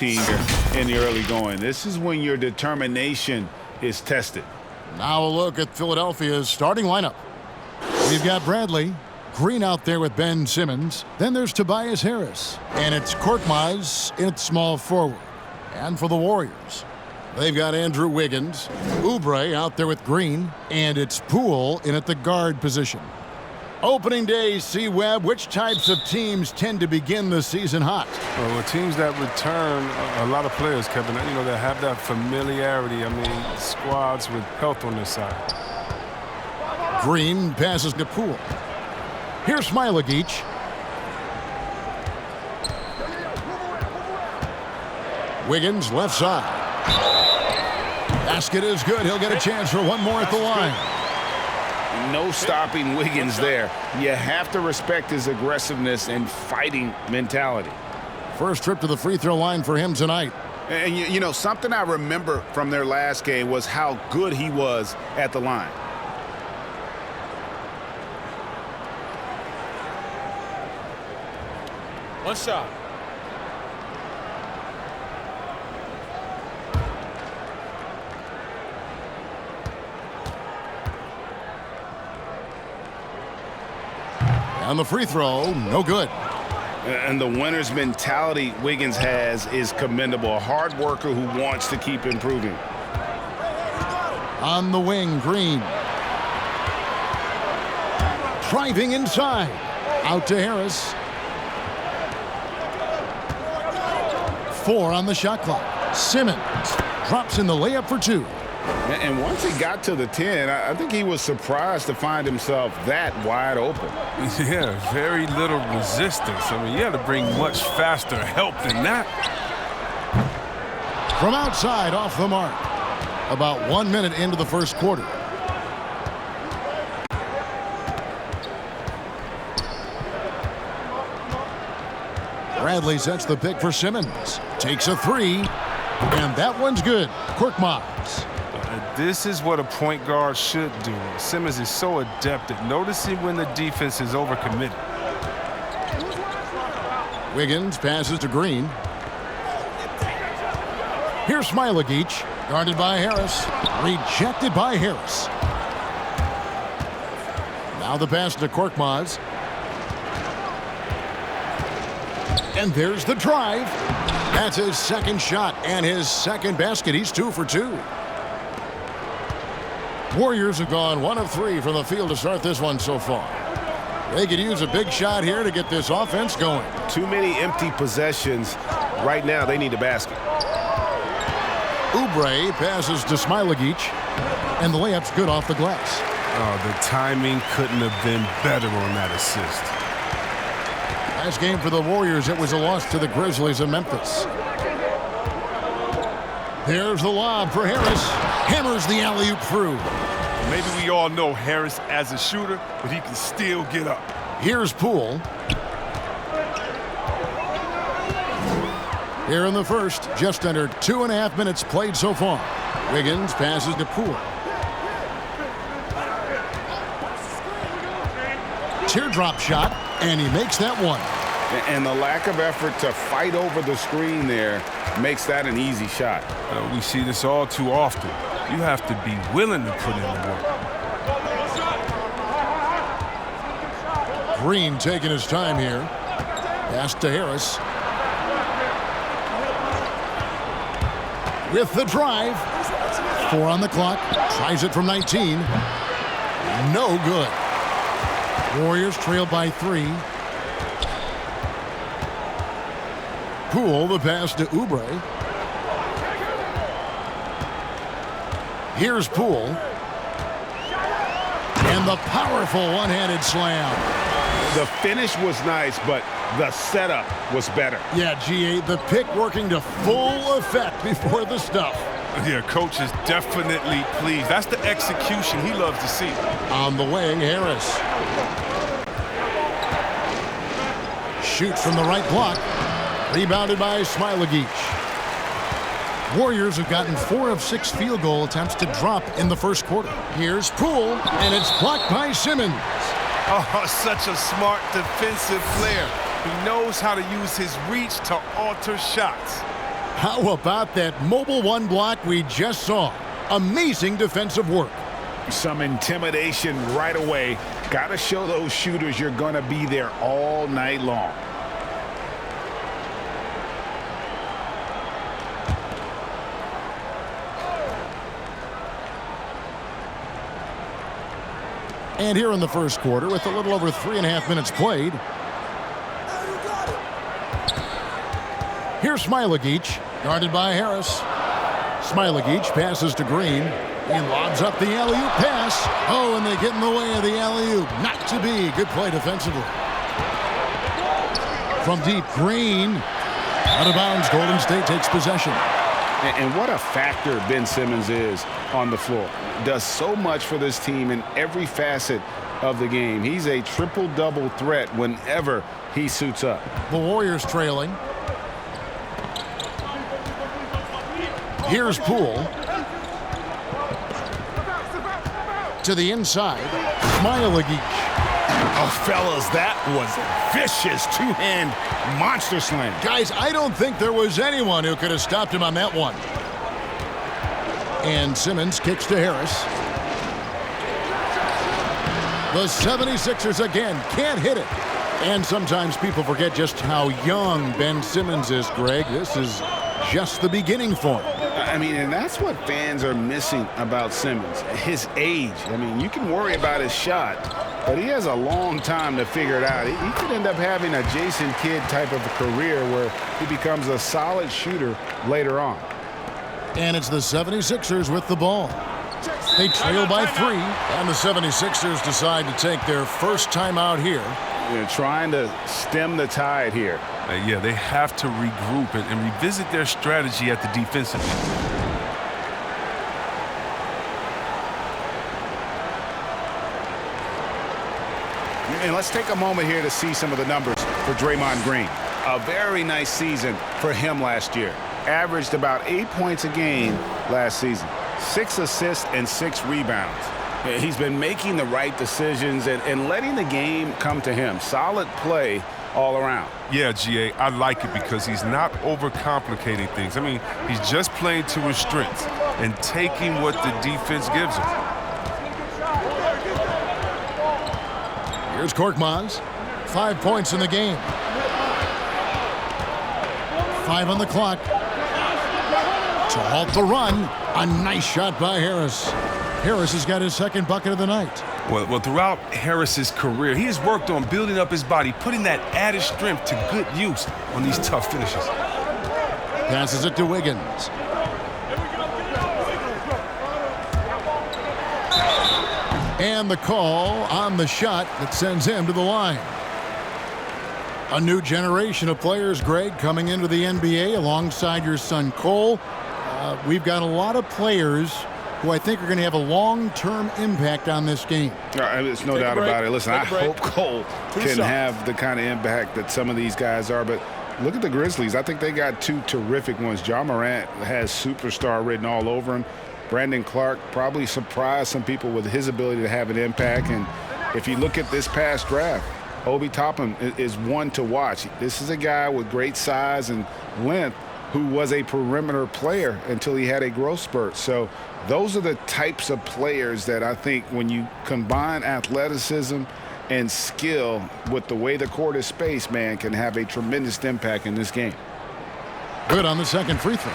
team in the early going. This is when your determination is tested. Now a look at Philadelphia's starting lineup. We've got Bradley, Green out there with Ben Simmons. Then there's Tobias Harris. And it's Korkmaz in at small forward. And for the Warriors, they've got Andrew Wiggins, Oubre out there with Green, and it's Poole in at the guard position. Opening day, C-Webb, which types of teams tend to begin the season hot? Well, teams that return a lot of players, Kevin, that have that familiarity. I mean, squads with health on their side. Green passes to Poole. Here's Smailagic. Wiggins left side. Basket is good. He'll get a chance for one more at the line. No stopping Wiggins there. You have to respect his aggressiveness and fighting mentality. First trip to the free throw line for him tonight. And you know, something I remember from their last game was how good he was at the line. One shot. On the free throw, no good. And the winner's mentality Wiggins has is commendable. A hard worker who wants to keep improving. On the wing, Green. Driving inside. Out to Harris. 4 on the shot clock. Simmons drops in the layup for 2. And once he got to the 10, I think he was surprised to find himself that wide open. Yeah, very little resistance. I mean, you had to bring much faster help than that. From outside, off the mark. About 1 minute into the first quarter. Bradley sets the pick for Simmons. Takes a 3, and that one's good. Korkmaz. This is what a point guard should do. Simmons is so adept at noticing when the defense is overcommitted. Wiggins passes to Green. Here's Smailagic, guarded by Harris. Rejected by Harris. Now the pass to Korkmaz. And there's the drive. That's his second shot and his second basket. He's 2 for 2. Warriors have gone 1 of 3 from the field to start this one so far. They could use a big shot here to get this offense going. Too many empty possessions. Right now, they need a basket. Oubre passes to Smailagic, and the layup's good off the glass. Oh, the timing couldn't have been better on that assist. Last game for the Warriors, it was a loss to the Grizzlies of Memphis. There's the lob for Harris. Hammers the alley-oop through. Maybe we all know Harris as a shooter, but he can still get up. Here's Poole. Here in the first, just under 2.5 minutes played so far. Wiggins passes to Poole. Teardrop shot, and he makes that one. And the lack of effort to fight over the screen there makes that an easy shot. We see this all too often. You have to be willing to put in the work. Green taking his time here. Pass to Harris. With the drive. 4 on the clock. Tries it from 19. No good. Warriors trail by 3. Poole, the pass to Oubre. Here's Poole. And the powerful one-handed slam. The finish was nice, but the setup was better. Yeah, G8, the pick working to full effect before the stuff. Yeah, coach is definitely pleased. That's the execution he loves to see. On the wing, Harris. Shoots from the right block. Rebounded by Smailagic. Warriors have gotten 4 of 6 field goal attempts to drop in the first quarter. Here's Poole, and it's blocked by Simmons. Oh, such a smart defensive player. He knows how to use his reach to alter shots. How about that mobile one block we just saw? Amazing defensive work. Some intimidation right away. Got to show those shooters you're going to be there all night long. And here in the first quarter, with a little over 3.5 minutes played, here's Smailagic, guarded by Harris. Smailagic passes to Green. He lobs up the alley-oop pass. Oh, and they get in the way of the alley-oop. Not to be. Good play defensively. From deep, Green. Out of bounds, Golden State takes possession. And what a factor Ben Simmons is on the floor. Does so much for this team in every facet of the game. He's a triple-double threat whenever he suits up. The Warriors trailing. Here's Poole. To the inside. Smailagic. Oh, fellas, that was a vicious two-hand monster slam. Guys, I don't think there was anyone who could have stopped him on that one. And Simmons kicks to Harris. The 76ers again can't hit it. And sometimes people forget just how young Ben Simmons is, Greg. This is just the beginning for him. I mean, and that's what fans are missing about Simmons, his age. I mean, you can worry about his shot, but he has a long time to figure it out. He could end up having a Jason Kidd type of a career where he becomes a solid shooter later on. And it's the 76ers with the ball. They trail by 3, and the 76ers decide to take their first time out here. They're trying to stem the tide here. Yeah, they have to regroup and revisit their strategy at the defensive end. And let's take a moment here to see some of the numbers for Draymond Green. A very nice season for him last year. Averaged about 8 points a game last season. 6 assists and 6 rebounds. He's been making the right decisions and letting the game come to him. Solid play all around. Yeah, GA, I like it because he's not overcomplicating things. I mean, he's just playing to his strengths and taking what the defense gives him. Here's Korkmaz. 5 points in the game. 5 on the clock. To halt the run, a nice shot by Harris. Harris has got his second bucket of the night. Well, throughout Harris's career, he has worked on building up his body, putting that added strength to good use on these tough finishes. Passes it to Wiggins. And the call on the shot that sends him to the line. A new generation of players, Greg, coming into the NBA alongside your son Cole. We've got a lot of players who I think are going to have a long-term impact on this game. There's no doubt about it. Listen, I hope Cole can have the kind of impact that some of these guys are. But look at the Grizzlies. I think they got 2 terrific ones. Ja Morant has superstar written all over him. Brandon Clark probably surprised some people with his ability to have an impact. And if you look at this past draft, Obi Toppin is one to watch. This is a guy with great size and length who was a perimeter player until he had a growth spurt. So those are the types of players that I think when you combine athleticism and skill with the way the court is spaced, man, can have a tremendous impact in this game. Good on the second free throw.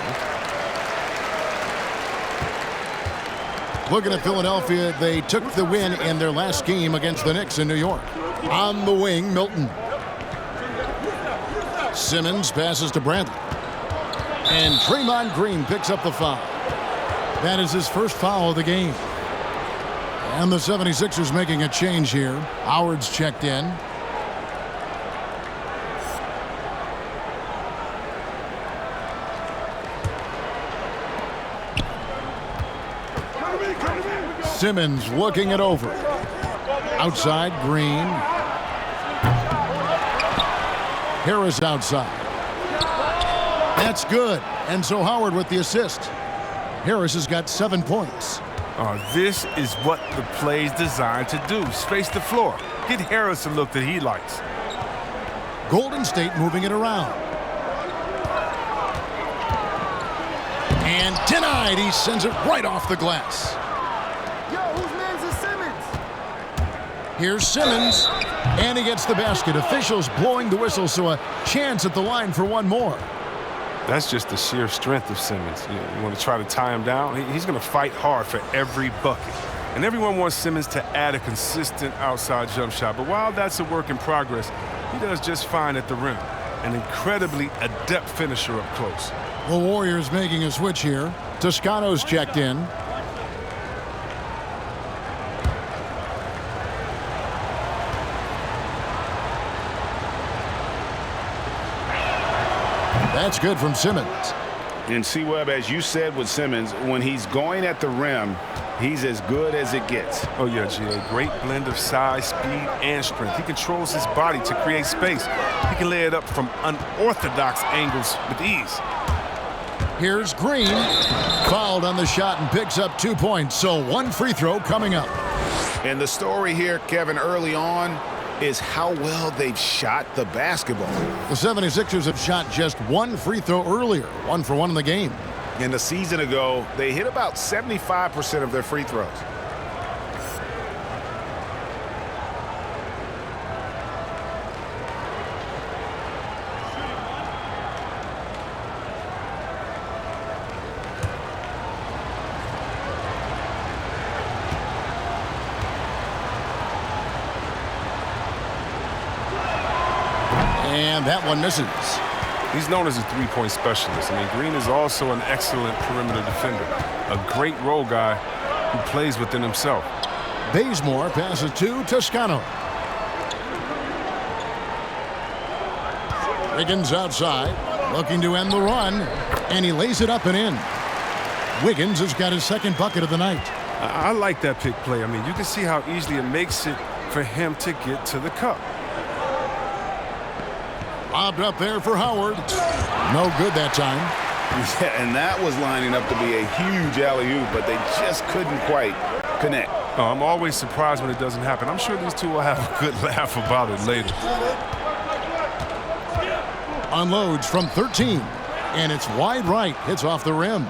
Looking at Philadelphia, they took the win in their last game against the Knicks in New York. On the wing, Milton. Simmons passes to Bradley. And Draymond Green picks up the foul. That is his first foul of the game. And the 76ers making a change here. Howard's checked in. Simmons looking it over. Outside, Green. Harris outside. That's good. And so Howard with the assist. Harris has got 7 points. This is what the play is designed to do. Space the floor. Get Harris a look that he likes. Golden State moving it around. And denied. He sends it right off the glass. Yo, whose man's is Simmons? Here's Simmons. And he gets the basket. Officials blowing the whistle, so a chance at the line for one more. That's just the sheer strength of Simmons. You want to try to tie him down? He's going to fight hard for every bucket. And everyone wants Simmons to add a consistent outside jump shot. But while that's a work in progress, he does just fine at the rim. An incredibly adept finisher up close. The Warriors making a switch here. Toscano's checked in. That's good from Simmons. And C-Webb, as you said with Simmons, when he's going at the rim, he's as good as it gets. Oh, yeah, G.A. Great blend of size, speed, and strength. He controls his body to create space. He can lay it up from unorthodox angles with ease. Here's Green. Fouled on the shot and picks up 2 points. So one free throw coming up. And the story here, Kevin, early on is how well they've shot the basketball. The 76ers have shot just one free throw earlier. 1 for 1 in the game. And a season ago, they hit about 75% of their free throws. And that one misses. He's known as a three-point specialist. I mean, Green is also an excellent perimeter defender. A great role guy who plays within himself. Bazemore passes to Toscano. Wiggins outside, looking to end the run, and he lays it up and in. Wiggins has got his second bucket of the night. I like that pick play. I mean, you can see how easily it makes it for him to get to the cup. Lobbed up there for Howard. No good that time. Yeah, and that was lining up to be a huge alley-oop, but they just couldn't quite connect. Oh, I'm always surprised when it doesn't happen. I'm sure these two will have a good laugh about it later. Unloads from 13, and it's wide right. Hits off the rim.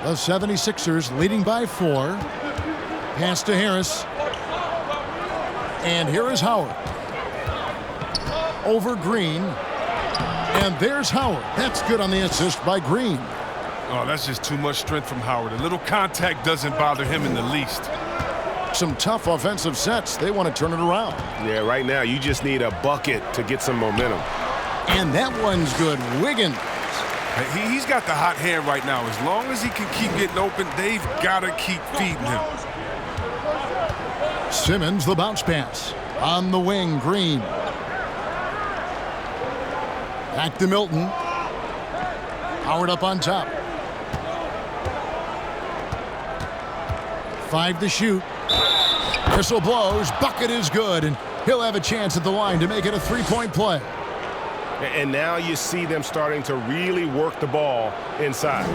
The 76ers leading by 4. Pass to Harris. And here is Howard. Over Green. And there's Howard. That's good on the assist by Green. Oh, that's just too much strength from Howard. A little contact doesn't bother him in the least. Some tough offensive sets. They want to turn it around. Yeah, right now you just need a bucket to get some momentum. And that one's good. Wiggins. He's got the hot hand right now. As long as he can keep getting open, they've got to keep feeding him. Simmons, the bounce pass. On the wing, Green. Back to Milton. Howard up on top. 5 to shoot. Whistle blows. Bucket is good, and he'll have a chance at the line to make it a 3-point play. And now you see them starting to really work the ball inside.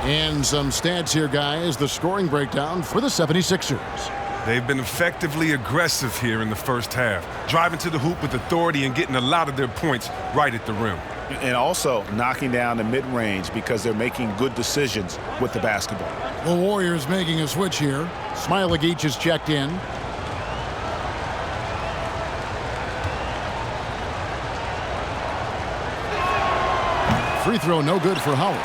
And some stats here, guys. The scoring breakdown for the 76ers. They've been effectively aggressive here in the first half, driving to the hoop with authority and getting a lot of their points right at the rim. And also knocking down the mid-range because they're making good decisions with the basketball. The Warriors making a switch here. Smailagic is checked in. Free throw no good for Howard.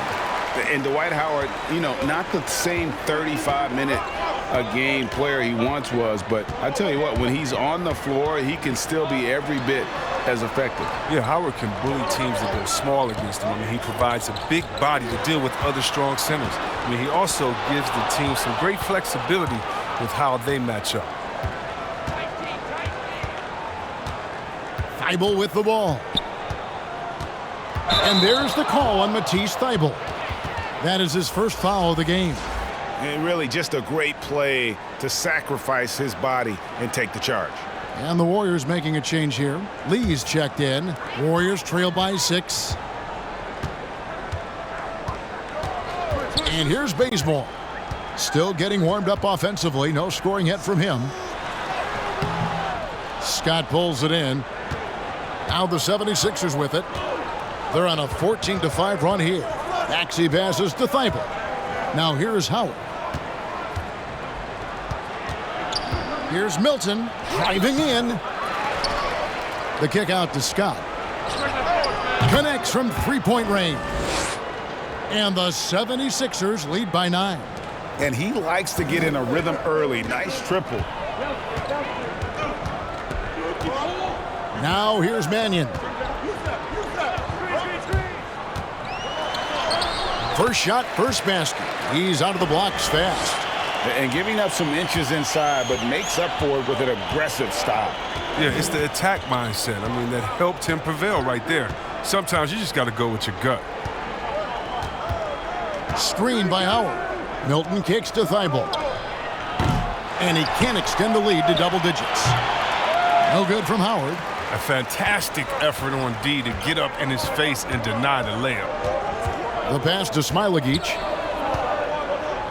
And Dwight Howard, you know, not the same 35-minute-a-game player he once was, but I tell you what, when he's on the floor, he can still be every bit as effective. Yeah, Howard can bully teams that go small against him. I mean, he provides a big body to deal with other strong centers. I mean, he also gives the team some great flexibility with how they match up. Thibault with the ball. And there's the call on Matisse Thibault. That is his first foul of the game. And really just a great play to sacrifice his body and take the charge. And the Warriors making a change here. Lee's checked in. Warriors trail by 6. And here's Bazemore. Still getting warmed up offensively. No scoring yet from him. Scott pulls it in. Now the 76ers with it. They're on a 14-5 run here. Maxey passes to Thibault. Now here's Howard. Here's Milton driving in. The kick out to Scott. Connects from three-point range. And the 76ers lead by 9. And he likes to get in a rhythm early. Nice triple. Now here's Mannion. First shot, first basket. He's out of the blocks fast. And giving up some inches inside, but makes up for it with an aggressive stop. Yeah, it's the attack mindset. I mean, that helped him prevail right there. Sometimes you just got to go with your gut. Screen by Howard. Milton kicks to Thibault. And he can't extend the lead to double digits. No good from Howard. A fantastic effort on D to get up in his face and deny the layup. The pass to Smailagic.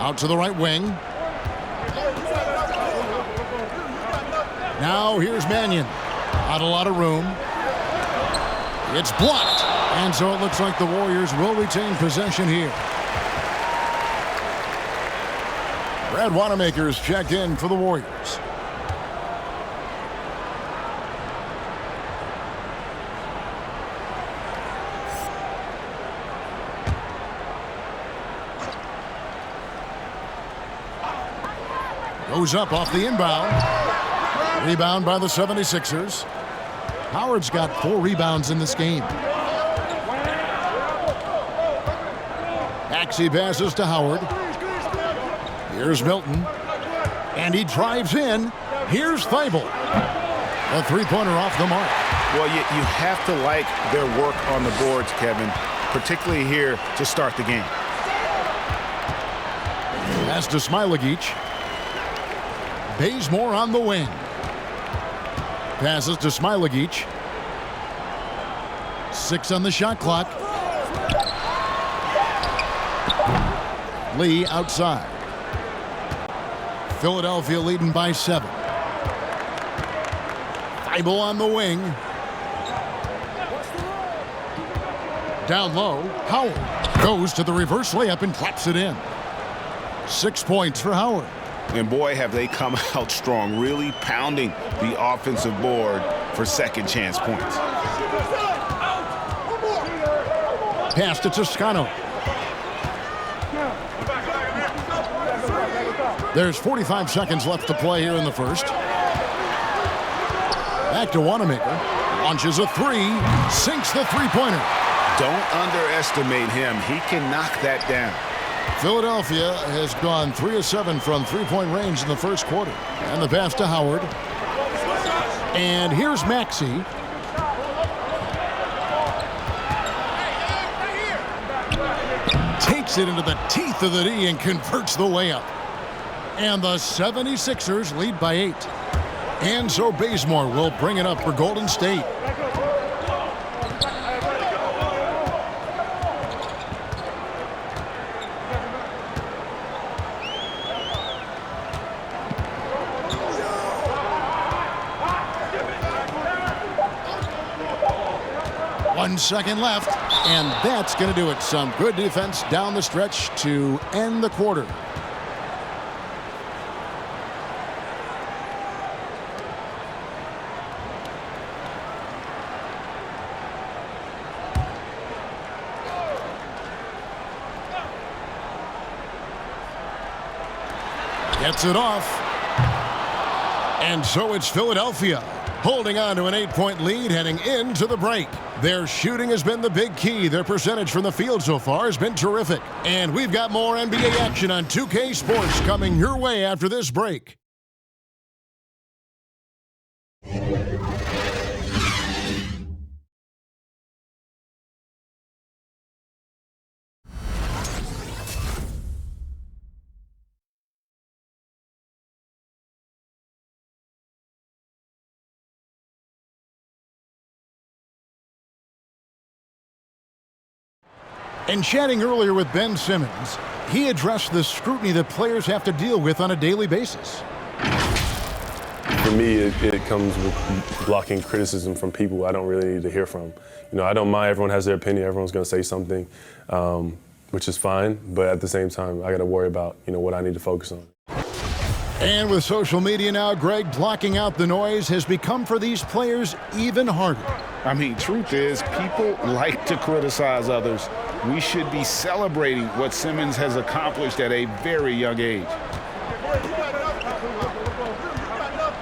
Out to the right wing. Now here's Mannion. Not a lot of room. It's blocked. And so it looks like the Warriors will retain possession here. Brad Wanamaker's checked in for the Warriors. Goes up off the inbound. Rebound by the 76ers. Howard's got 4 rebounds in this game. Maxey passes to Howard. Here's Milton. And he drives in. Here's Thibault. A three-pointer off the mark. Well, you have to like their work on the boards, Kevin, particularly here to start the game. Pass to Smailagic. Bazemore on the wing. Passes to Smailagic. 6 on the shot clock. Lee outside. Philadelphia leading by 7. Thibault on the wing. Down low, Howard goes to the reverse layup and drops it in. 6 points for Howard. And boy, have they come out strong, really pounding the offensive board for second chance points. Pass to Toscano. There's 45 seconds left to play here in the first. Back to Wanamaker. Launches a 3. Sinks the three-pointer. Don't underestimate him. He can knock that down. Philadelphia has gone 3 of 7 from three-point range in the first quarter. And the pass to Howard. And here's Maxey. Takes it into the teeth of the D and converts the layup. And the 76ers lead by 8. And so Bazemore will bring it up for Golden State. One second left, and that's going to do it. Some good defense down the stretch to end the quarter. Gets it off. And so it's Philadelphia holding on to an 8-point lead heading into the break. Their shooting has been the big key. Their percentage from the field so far has been terrific. And we've got more NBA action on 2K Sports coming your way after this break. And chatting earlier with Ben Simmons, he addressed the scrutiny that players have to deal with on a daily basis. For me, it comes with blocking criticism from people I don't really need to hear from. You know, I don't mind. Everyone has their opinion. Everyone's going to say something. which is fine. But at the same time, I got to worry about, what I need to focus on. And with social media now, Greg, blocking out the noise has become for these players even harder. I mean, truth is, people like to criticize others. We should be celebrating what Simmons has accomplished at a very young age.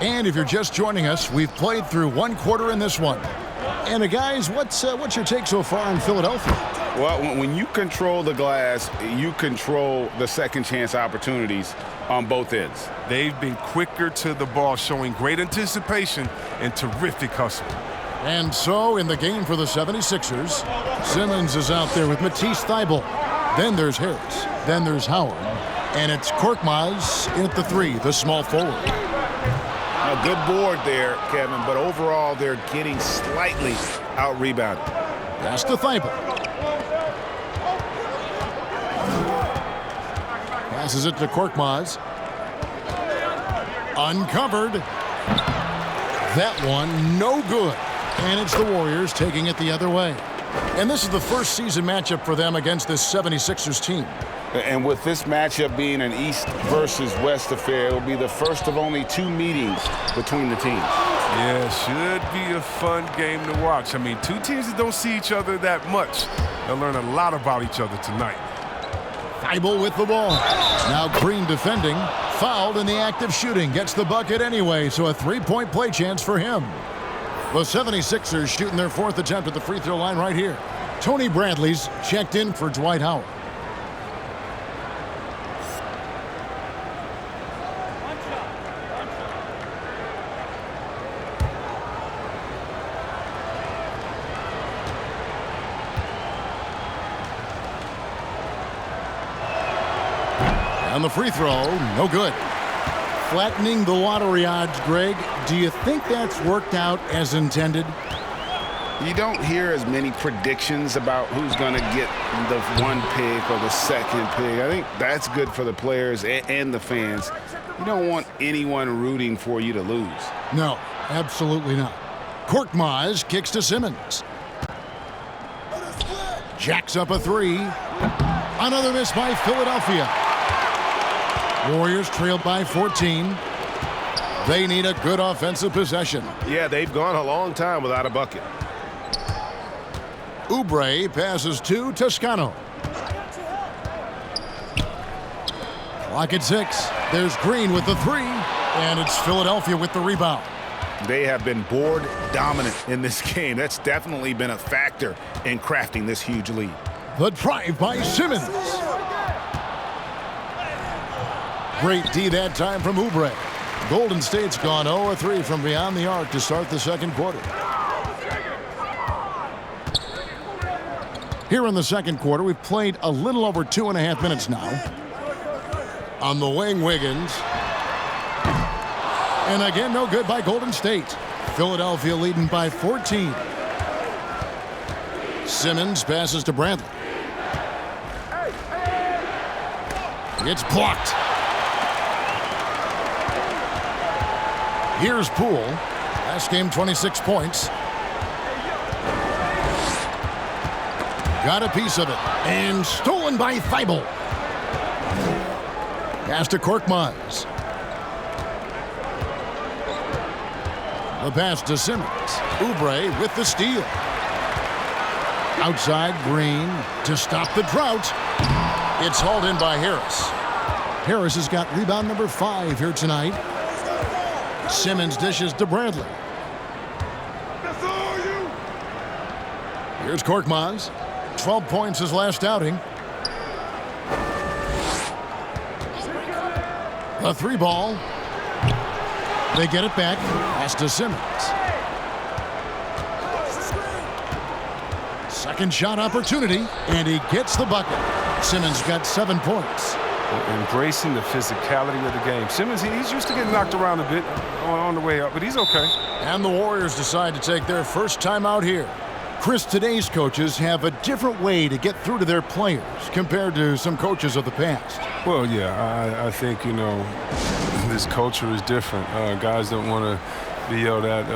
And if you're just joining us, we've played through one quarter in this one. And guys, what's your take so far on Philadelphia? Well, when you control the glass, you control the second chance opportunities on both ends. They've been quicker to the ball, showing great anticipation and terrific hustle. And so in the game for the 76ers, Simmons is out there with Matisse Thybulle. Then there's Harris. Then there's Howard. And it's Korkmaz in at the 3, the small forward. A good board there, Kevin, but overall they're getting slightly out-rebounded. Pass to Thybulle. Passes it to Korkmaz. Uncovered. That one, no good. And it's the Warriors taking it the other way. And this is the first season matchup for them against this 76ers team. And with this matchup being an East versus West affair, it will be the first of only 2 meetings between the teams. Yeah, should be a fun game to watch. I mean, 2 teams that don't see each other that much. They'll learn a lot about each other tonight. Thybulle with the ball. Now Green defending. Fouled in the act of shooting. Gets the bucket anyway, so a 3-point play chance for him. The 76ers shooting their 4th attempt at the free throw line right here. Tony Bradley's checked in for Dwight Howard. On the free throw, no good. Flattening the lottery odds, Greg. Do you think that's worked out as intended? You don't hear as many predictions about who's going to get the 1 pick or the 2nd pick. I think that's good for the players and the fans. You don't want anyone rooting for you to lose. No, absolutely not. Korkmaz kicks to Simmons. Jacks up a 3. Another miss by Philadelphia. Warriors trailed by 14. They need a good offensive possession. Yeah, they've gone a long time without a bucket. Oubre passes to Toscano. Clock at 6. There's Green with the 3. And it's Philadelphia with the rebound. They have been board dominant in this game. That's definitely been a factor in crafting this huge lead. The drive by Simmons. Great D that time from Oubre. Golden State's gone 0-3 from beyond the arc to start the second quarter. Here in the second quarter, we've played a little over 2.5 minutes now. On the wing, Wiggins. And again, no good by Golden State. Philadelphia leading by 14. Simmons passes to Bradley. It's blocked. Here's Poole. Last game, 26 points. Got a piece of it. And stolen by Thybulle. Pass to Korkmaz. The pass to Simmons. Oubre with the steal. Outside, Green to stop the drought. It's hauled in by Harris. Harris has got rebound number 5 here tonight. Simmons dishes to Bradley. Here's Korkmaz. 12 points his last outing. A 3 ball. They get it back. Pass to Simmons. Second shot opportunity, and he gets the bucket. Simmons got 7 points. Embracing the physicality of the game. Simmons, he's used to getting knocked around a bit on the way up, but he's okay. And the Warriors decide to take their first time out here. Chris, today's coaches have a different way to get through to their players compared to some coaches of the past. Well, yeah, I think, this culture is different. Guys don't want to be yelled at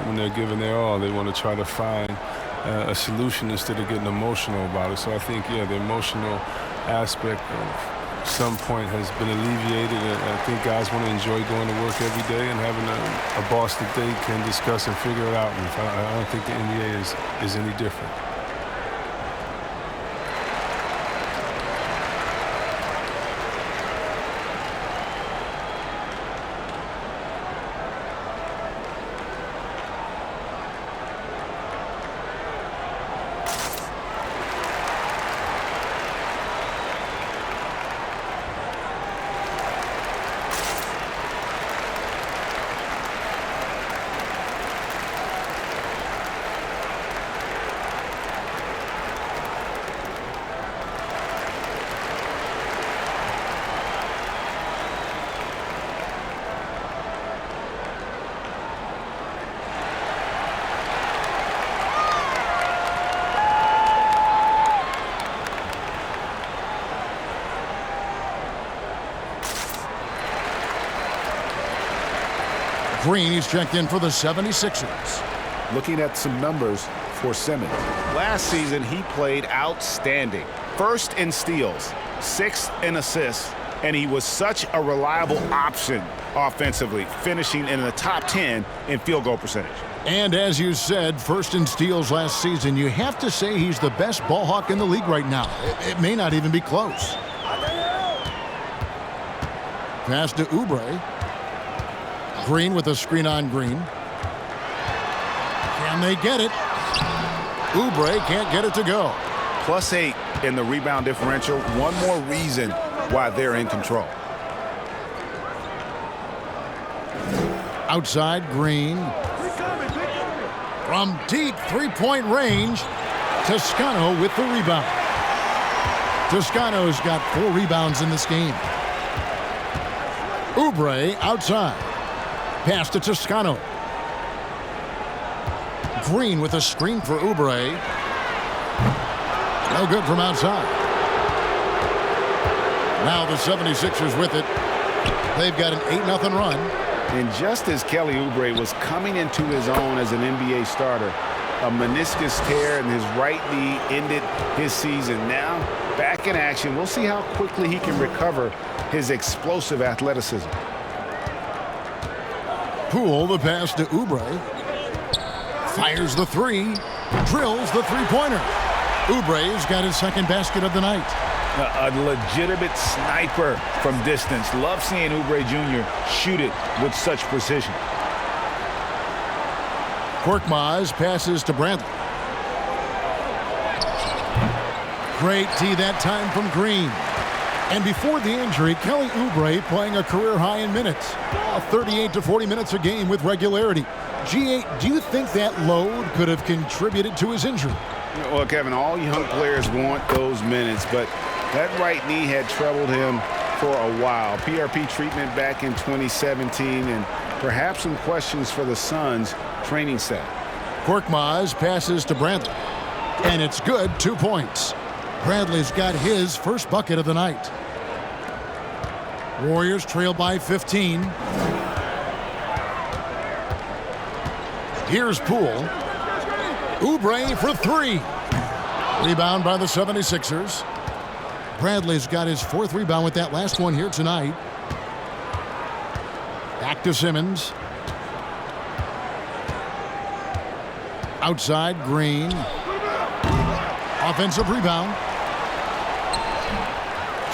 when they're giving their all. They want to try to find a solution instead of getting emotional about it. So I think, yeah, the emotional aspect of some point has been alleviated. And I think guys want to enjoy going to work every day and having a boss that they can discuss and figure it out. And I don't think the NBA is any different. Green is checked in for the 76ers. Looking at some numbers for Simmons. Last season, he played outstanding. First in steals, sixth in assists, and he was such a reliable option offensively, finishing in the top 10 in field goal percentage. And as you said, first in steals last season, you have to say he's the best ball hawk in the league right now. It may not even be close. Pass to Oubre. Green with a screen on Green. Can they get it? Oubre can't get it to go. +8 in the rebound differential. One more reason why they're in control. Outside, Green. From deep three-point range, Toscano with the rebound. Toscano's got 4 rebounds in this game. Oubre outside. Pass to Toscano. Green with a screen for Oubre. No good from outside. Now the 76ers with it. They've got an 8-0 run. And just as Kelly Oubre was coming into his own as an NBA starter, a meniscus tear in his right knee ended his season. Now, back in action. We'll see how quickly he can recover his explosive athleticism. Poole the pass to Oubre. Fires the three. Drills the three-pointer. Oubre's got his second basket of the night. A legitimate sniper from distance. Love seeing Oubre Jr. shoot it with such precision. Korkmaz passes to Bradley. Great D that time from Green. And before the injury, Kelly Oubre playing a career high in minutes. 38 to 40 minutes a game with regularity. G8, do you think that load could have contributed to his injury? Well, Kevin, all young players want those minutes, but that right knee had troubled him for a while. PRP treatment back in 2017, and perhaps some questions for the Suns training staff. Korkmaz passes to Bradley. And it's good, 2 points. Bradley's got his first bucket of the night. Warriors trail by 15. Here's Poole. Oubre for 3. Rebound by the 76ers. Bradley's got his 4th rebound with that last one here tonight. Back to Simmons. Outside, Green. Offensive rebound.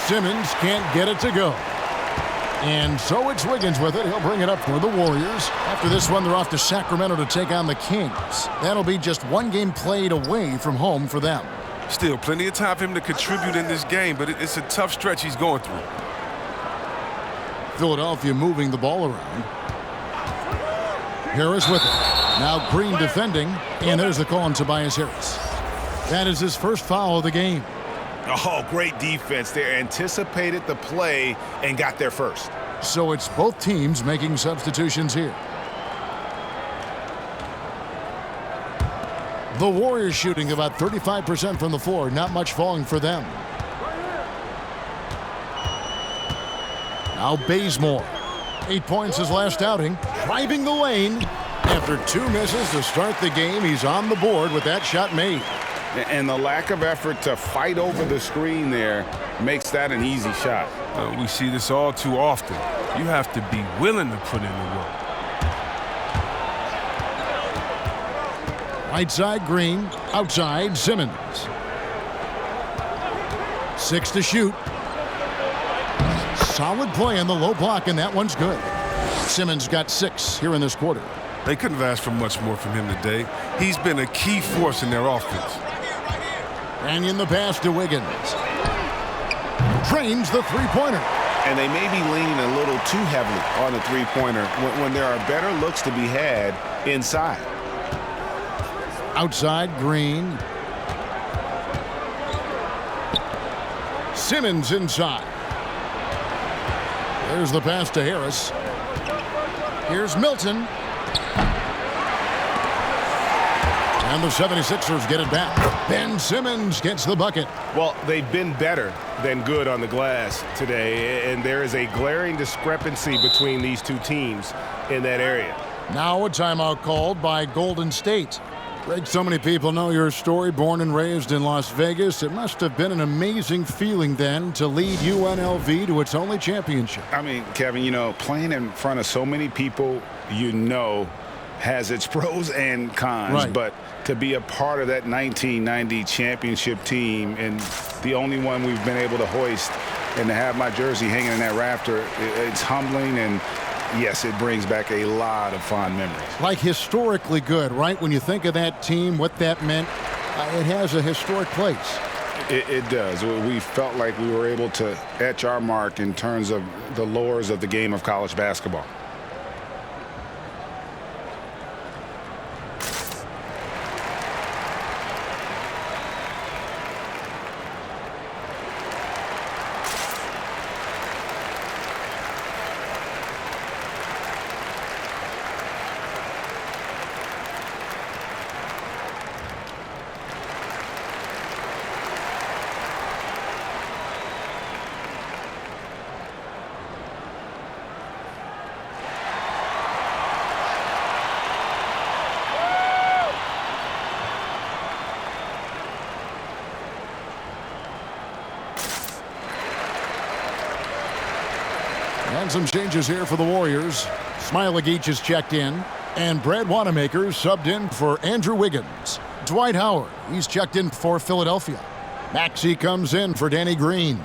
Simmons can't get it to go. And so it's Wiggins with it. He'll bring it up for the Warriors. After this one, they're off to Sacramento to take on the Kings. That'll be just one game played away from home for them. Still plenty of time for him to contribute in this game, but it's a tough stretch he's going through. Philadelphia moving the ball around. Harris with it. Now Green defending, and there's the call on Tobias Harris. That is his first foul of the game. Oh, great defense there. Anticipated the play and got there first. So it's both teams making substitutions here. The Warriors shooting about 35% from the floor. Not much falling for them. Now Bazemore. 8 points his last outing. Driving the lane. After 2 misses to start the game, he's on the board with that shot made. And the lack of effort to fight over the screen there makes that an easy shot. We see this all too often. You have to be willing to put in the work. Right side Green, outside Simmons. 6 to shoot. Solid play on the low block, and that one's good. Simmons got 6 here in this quarter. They couldn't have asked for much more from him today. He's been a key force in their offense. Mannion the pass to Wiggins. Drains the three-pointer. And they may be leaning a little too heavily on the three-pointer when there are better looks to be had inside. Outside Green. Simmons inside. There's the pass to Harris. Here's Milton. And the 76ers get it back. Ben Simmons gets the bucket. Well, they've been better than good on the glass today, and there is a glaring discrepancy between these two teams in that area. Now a timeout called by Golden State. Greg, so many people know your story. Born and raised in Las Vegas, it must have been an amazing feeling then to lead UNLV to its only championship. I mean, Kevin, you know, playing in front of so many people, you know, has its pros and cons. Right. But to be a part of that 1990 championship team and the only one we've been able to hoist and to have my jersey hanging in that rafter, it's humbling, and yes, it brings back a lot of fond memories. Like historically good, right? When you think of that team, what that meant, it has a historic place. It does. We felt like we were able to etch our mark in terms of the lores of the game of college basketball. And some changes here for the Warriors. Smailagic is checked in, and Brad Wanamaker subbed in for Andrew Wiggins. Dwight Howard, he's checked in for Philadelphia. Maxey comes in for Danny Green.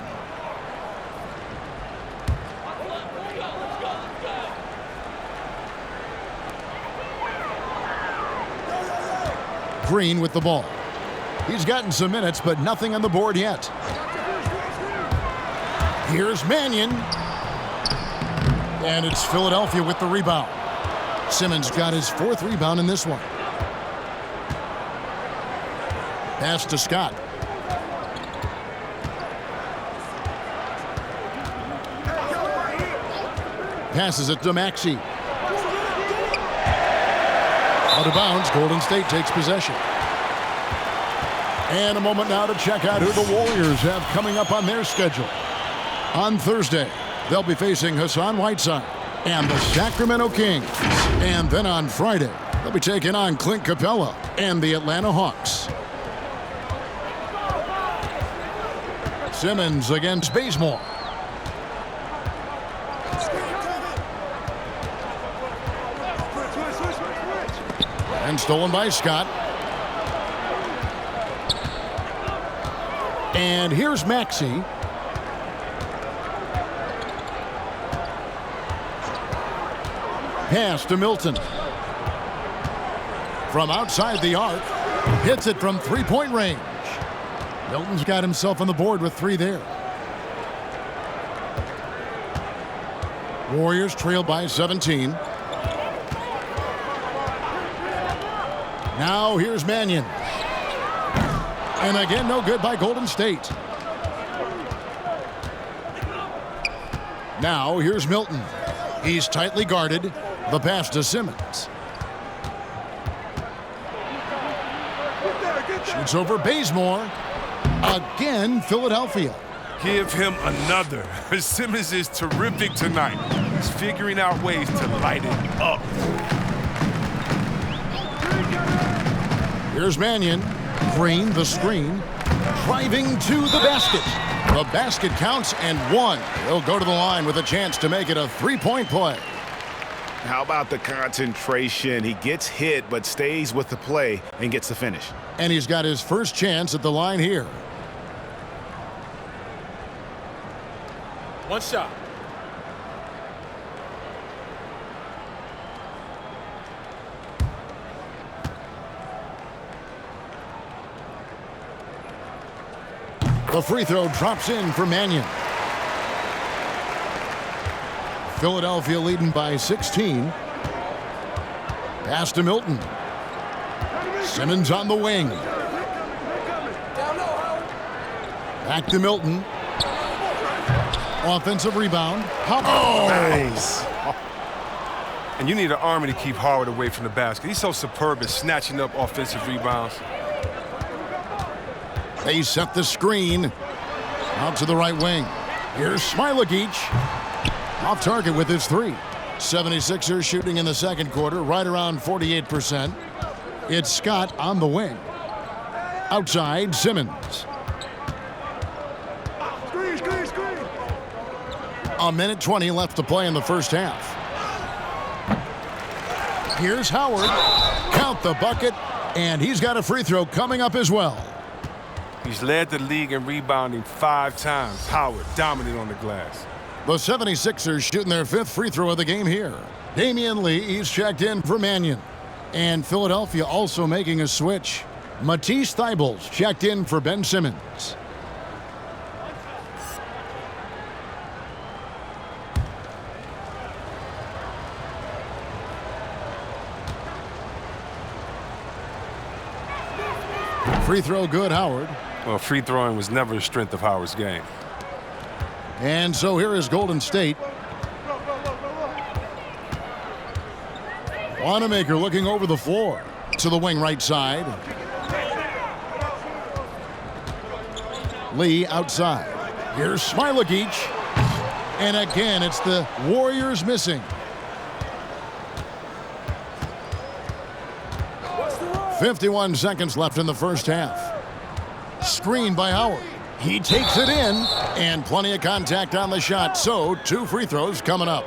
Green with the ball. He's gotten some minutes, but nothing on the board yet. Here's Mannion. And it's Philadelphia with the rebound. Simmons got his 4th rebound in this one. Pass to Scott. Passes it to Maxey. Out of bounds, Golden State takes possession. And a moment now to check out who the Warriors have coming up on their schedule. On Thursday, they'll be facing Hassan Whiteside and the Sacramento Kings. And then on Friday, they'll be taking on Clint Capella and the Atlanta Hawks. Simmons against Bazemore. And stolen by Scott. And here's Maxey. Pass to Milton. From outside the arc. Hits it from three-point range. Milton's got himself on the board with 3 there. Warriors trail by 17. Now here's Mannion. And again, no good by Golden State. Now here's Milton. He's tightly guarded. The pass to Simmons. Shoots over Bazemore. Again, Philadelphia. Give him another. Simmons is terrific tonight. He's figuring out ways to light it up. Here's Mannion. Green, the screen. Driving to the basket. The basket counts and one. He'll go to the line with a chance to make it a three-point play. How about the concentration? He gets hit but stays with the play and gets the finish. And he's got his first chance at the line here. One shot. The free throw drops in for Mannion. Philadelphia leading by 16. Pass to Milton. Simmons on the wing. Back to Milton. Offensive rebound. Oh! Nice. And you need an army to keep Howard away from the basket. He's so superb at snatching up offensive rebounds. They set the screen. Out to the right wing. Here's Smilagic. Off target with his three. 76ers shooting in the second quarter, right around 48%. It's Scott on the wing. Outside, Simmons. A minute 20 left to play in the first half. Here's Howard. Count the bucket, and he's got a free throw coming up as well. He's led the league in rebounding 5 times. Howard dominant on the glass. The 76ers shooting their 5th free throw of the game here. Damian Lee, he's checked in for Mannion. And Philadelphia also making a switch. Matisse Thybulle's checked in for Ben Simmons. Free throw good, Howard. Well, free throwing was never a strength of Howard's game. And so here is Golden State. Wanamaker looking over the floor to the wing right side. Lee outside. Here's Smilagic. And again, it's the Warriors missing. 51 seconds left in the first half. Screen by Howard. He takes it in, and plenty of contact on the shot, so 2 free throws coming up.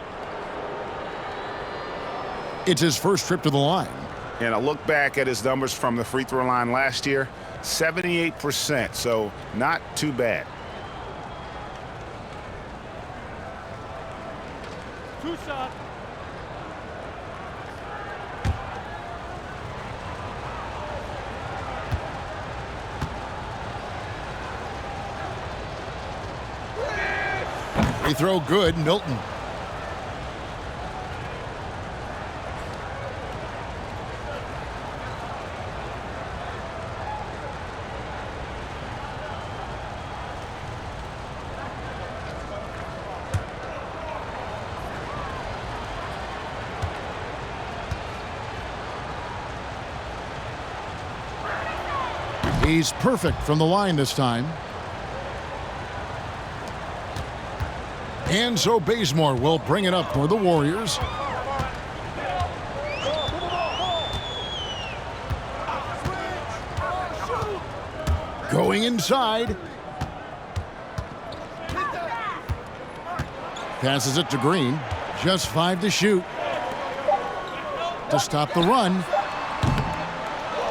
It's his first trip to the line. And a look back at his numbers from the free throw line last year, 78%, so not too bad. 2 shots. Free throw good, Milton. He's perfect from the line this time. And so Bazemore will bring it up for the Warriors. Going inside. Passes it to Green. Just 5 to shoot. To stop the run.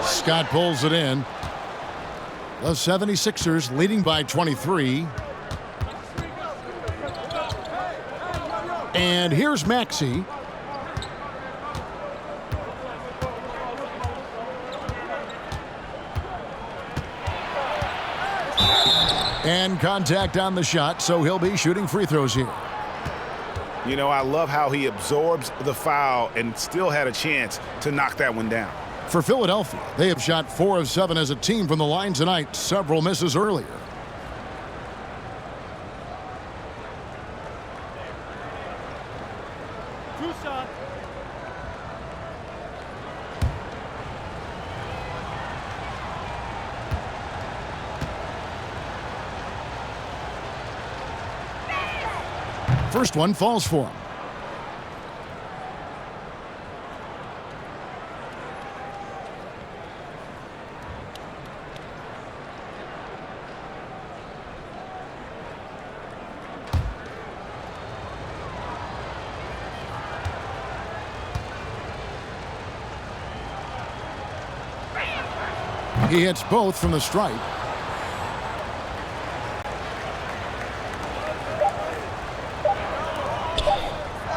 Scott pulls it in. The 76ers leading by 23. And here's Maxey. And contact on the shot, so he'll be shooting free throws here. You know, I love how he absorbs the foul and still had a chance to knock that one down. For Philadelphia, they have shot 4 of 7 as a team from the line tonight, several misses earlier. First one falls for him. He hits both from the stripe.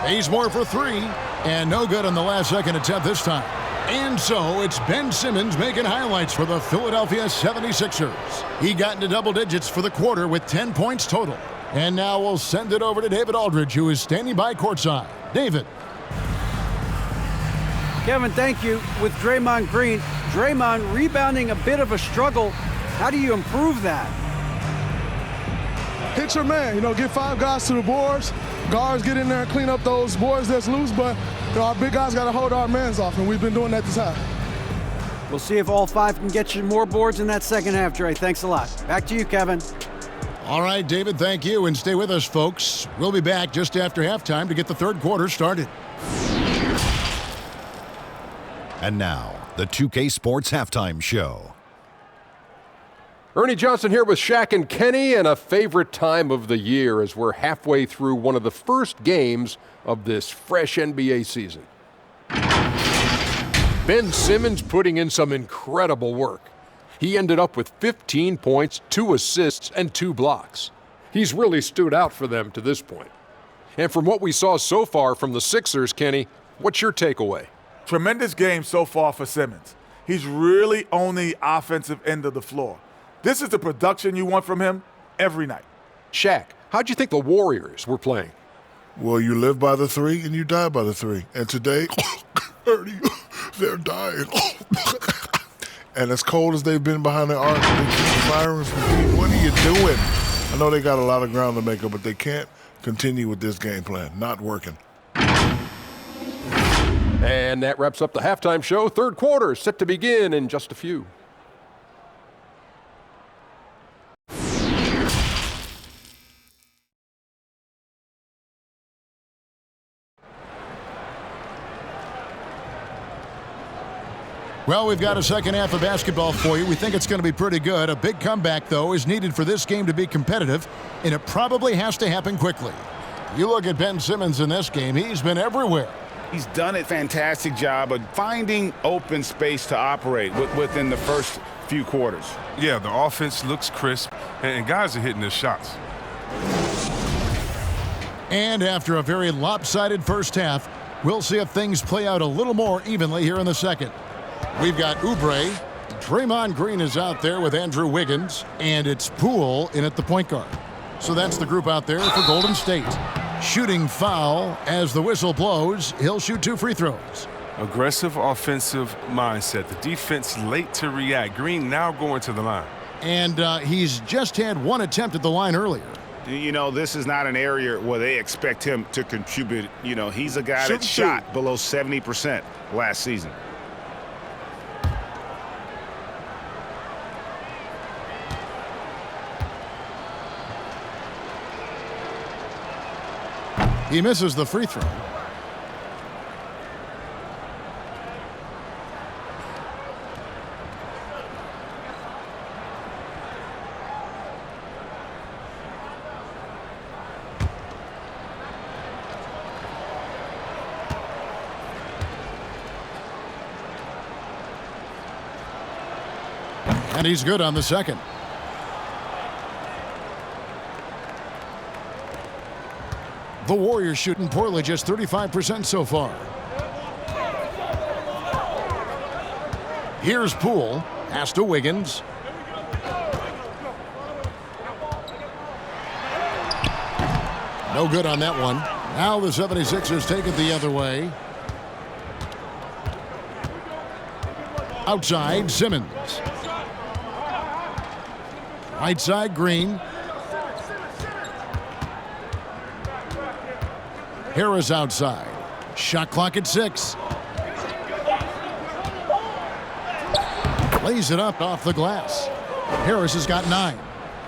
Bazemore for three, and no good on the last second attempt this time. And so it's Ben Simmons making highlights for the Philadelphia 76ers. He got into double digits for the quarter with 10 points total. And now we'll send it over to David Aldridge, who is standing by courtside. David. Kevin, thank you. With Draymond Green, Draymond rebounding a bit of a struggle. How do you improve that? Hit your man, get 5 guys to the boards. Guards get in there and clean up those boards that's loose, but our big guys got to hold our mans off, and we've been doing that this half. We'll see if all 5 can get you more boards in that second half, Dre. Thanks a lot. Back to you, Kevin. All right, David, thank you, and stay with us, folks. We'll be back just after halftime to get the third quarter started. And now, the 2K Sports Halftime Show. Ernie Johnson here with Shaq and Kenny, and a favorite time of the year as we're halfway through one of the first games of this fresh NBA season. Ben Simmons putting in some incredible work. He ended up with 15 points, 2 assists, and 2 blocks. He's really stood out for them to this point. And from what we saw so far from the Sixers, Kenny, what's your takeaway? Tremendous game so far for Simmons. He's really on the offensive end of the floor. This is the production you want from him every night. Shaq, how'd you think the Warriors were playing? Well, you live by the 3 and you die by the 3. And today, Ernie, they're dying. And as cold as they've been behind the arc, they keep firing from deep. What are you doing? I know they got a lot of ground to make up, but they can't continue with this game plan. Not working. And that wraps up the halftime show. Third quarter set to begin in just a few. Well, we've got a second half of basketball for you. We think it's going to be pretty good. A big comeback, though, is needed for this game to be competitive, and it probably has to happen quickly. You look at Ben Simmons in this game, he's been everywhere. He's done a fantastic job of finding open space to operate within the first few quarters. Yeah, the offense looks crisp, and guys are hitting their shots. And after a very lopsided first half, we'll see if things play out a little more evenly here in the second. We've got Oubre. Draymond Green is out there with Andrew Wiggins, and it's Poole in at the point guard. So that's the group out there for Golden State. Shooting foul as the whistle blows. He'll shoot 2 free throws. Aggressive offensive mindset. The defense late to react. Green now going to the line. And he's just had 1 attempt at the line earlier. This is not an area where they expect him to contribute. He's a guy that shot below 70% last season. He misses the free throw. And he's good on the second. The Warriors shooting poorly, just 35% so far. Here's Poole. Pass to Wiggins. No good on that one. Now the 76ers take it the other way. Outside, Simmons. Right side, Green. Harris outside. Shot clock at 6. Lays it up off the glass. Harris has got 9.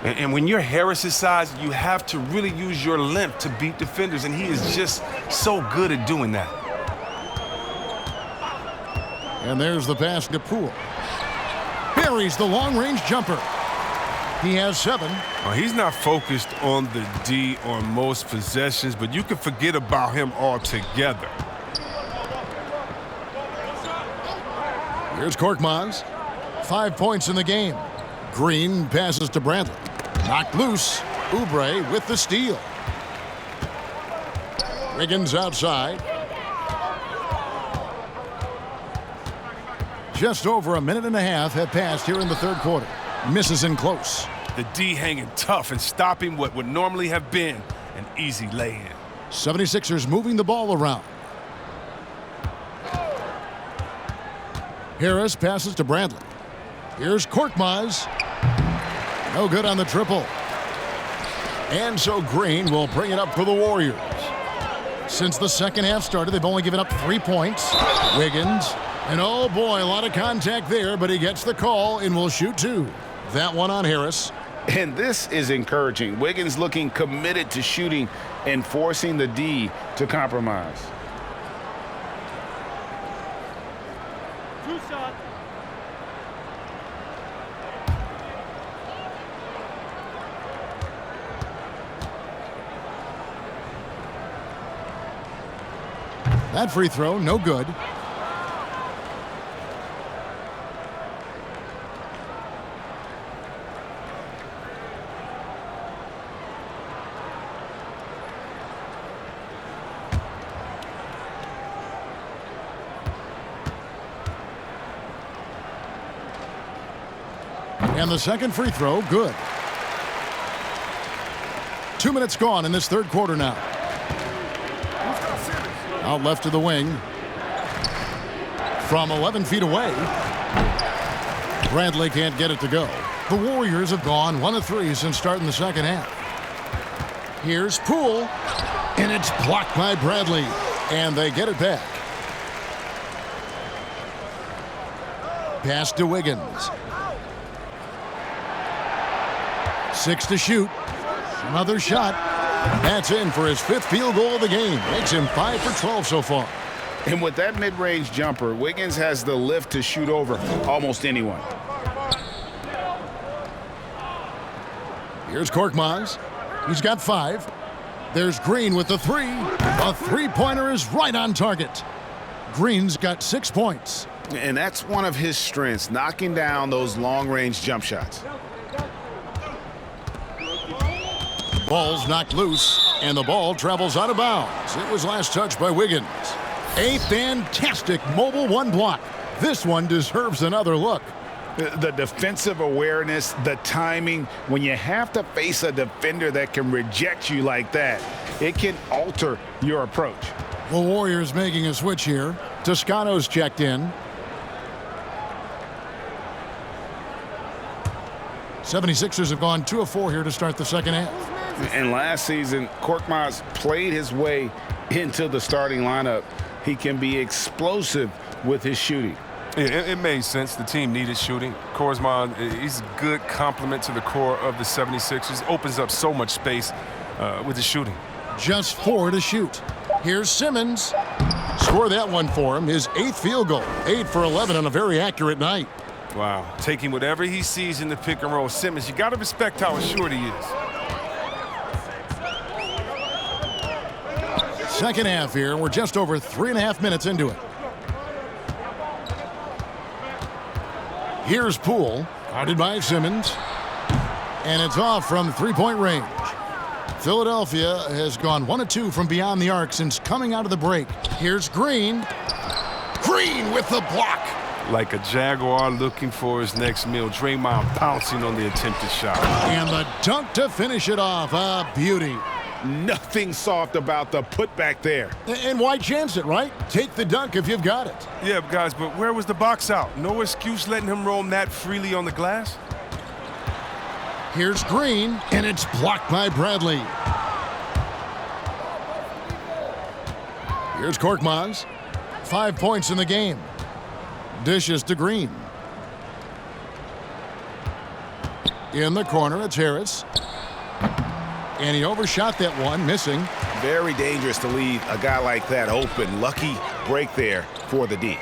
And when you're Harris's size, you have to really use your length to beat defenders, and he is just so good at doing that. And there's the pass to Poole. Buries the long-range jumper. He has 7. Well, he's not focused on the D on most possessions, but you can forget about him altogether. Here's Korkmaz. 5 points in the game. Green passes to Bradley. Knocked loose. Oubre with the steal. Wiggins outside. Just over a minute and a half have passed here in the third quarter. Misses in close. The D hanging tough and stopping what would normally have been an easy lay-in. 76ers moving the ball around. Harris passes to Bradley. Here's Korkmaz. No good on the triple. And so Green will bring it up for the Warriors. Since the second half started, they've only given up 3 points. Wiggins. And oh boy, a lot of contact there, but he gets the call and will shoot 2. That one on Harris. And this is encouraging. Wiggins looking committed to shooting and forcing the D to compromise. 2 shots. That free throw, no good. And the second free throw, good. 2 minutes gone in this third quarter now. Out left to the wing. From 11 feet away. Bradley can't get it to go. The Warriors have gone 1 of 3 since starting the second half. Here's Poole. And it's blocked by Bradley. And they get it back. Pass to Wiggins. 6 to shoot. Another shot. That's in for his 5th field goal of the game. Makes him 5 for 12 so far. And with that mid-range jumper, Wiggins has the lift to shoot over almost anyone. Here's Korkmaz. He's got 5. There's Green with the 3. A three-pointer is right on target. Green's got 6 points. And that's one of his strengths, knocking down those long-range jump shots. Ball's knocked loose, and the ball travels out of bounds. It was last touched by Wiggins. A fantastic mobile 1 block. This one deserves another look. The defensive awareness, the timing, when you have to face a defender that can reject you like that, it can alter your approach. The Warriors making a switch here. Toscano's checked in. 76ers have gone 2 of 4 here to start the second half. And last season, Korkmaz played his way into the starting lineup. He can be explosive with his shooting. Yeah, it made sense. The team needed shooting. Korkmaz, he's a good complement to the core of the 76ers. Opens up so much space with his shooting. Just 4 to shoot. Here's Simmons. Score that one for him. His 8th field goal. 8 for 11 on a very accurate night. Wow. Taking whatever he sees in the pick and roll. Simmons, you got to respect how assured he is. Second half here. We're just over 3.5 minutes into it. Here's Poole, guarded by Simmons. And it's off from 3-point range. Philadelphia has gone 1 of 2 from beyond the arc since coming out of the break. Here's Green. Green with the block. Like a Jaguar looking for his next meal. Draymond pouncing on the attempted shot. And the dunk to finish it off. A beauty. Nothing soft about the putback there. And why chance it, right? Take the dunk if you've got it. Yeah, guys, but where was the box out? No excuse letting him roam that freely on the glass. Here's Green, and it's blocked by Bradley. Here's Korkmaz. 5 points in the game. Dishes to Green. In the corner, it's Harris. And he overshot that one, missing. Very dangerous to leave a guy like that open. Lucky break there for the D.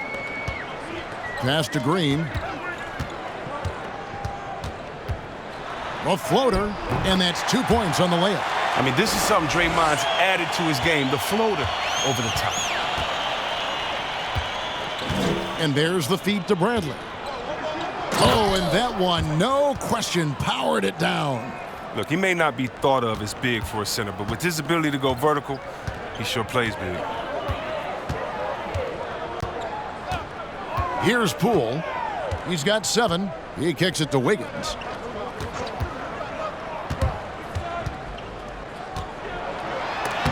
Pass to Green. A floater, and that's 2 points on the layup. I mean, this is something Draymond's added to his game, the floater over the top. And there's the feed to Bradley. Oh, and that one, no question, powered it down. Look, he may not be thought of as big for a center, but with his ability to go vertical, he sure plays big. Here's Poole. He's got 7. He kicks it to Wiggins.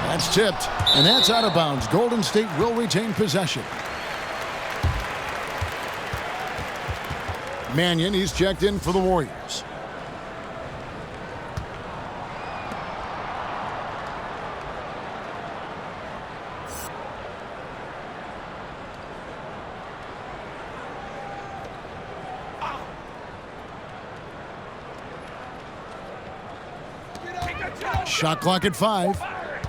That's tipped, and that's out of bounds. Golden State will retain possession. Mannion, he's checked in for the Warriors. Shot clock at 5.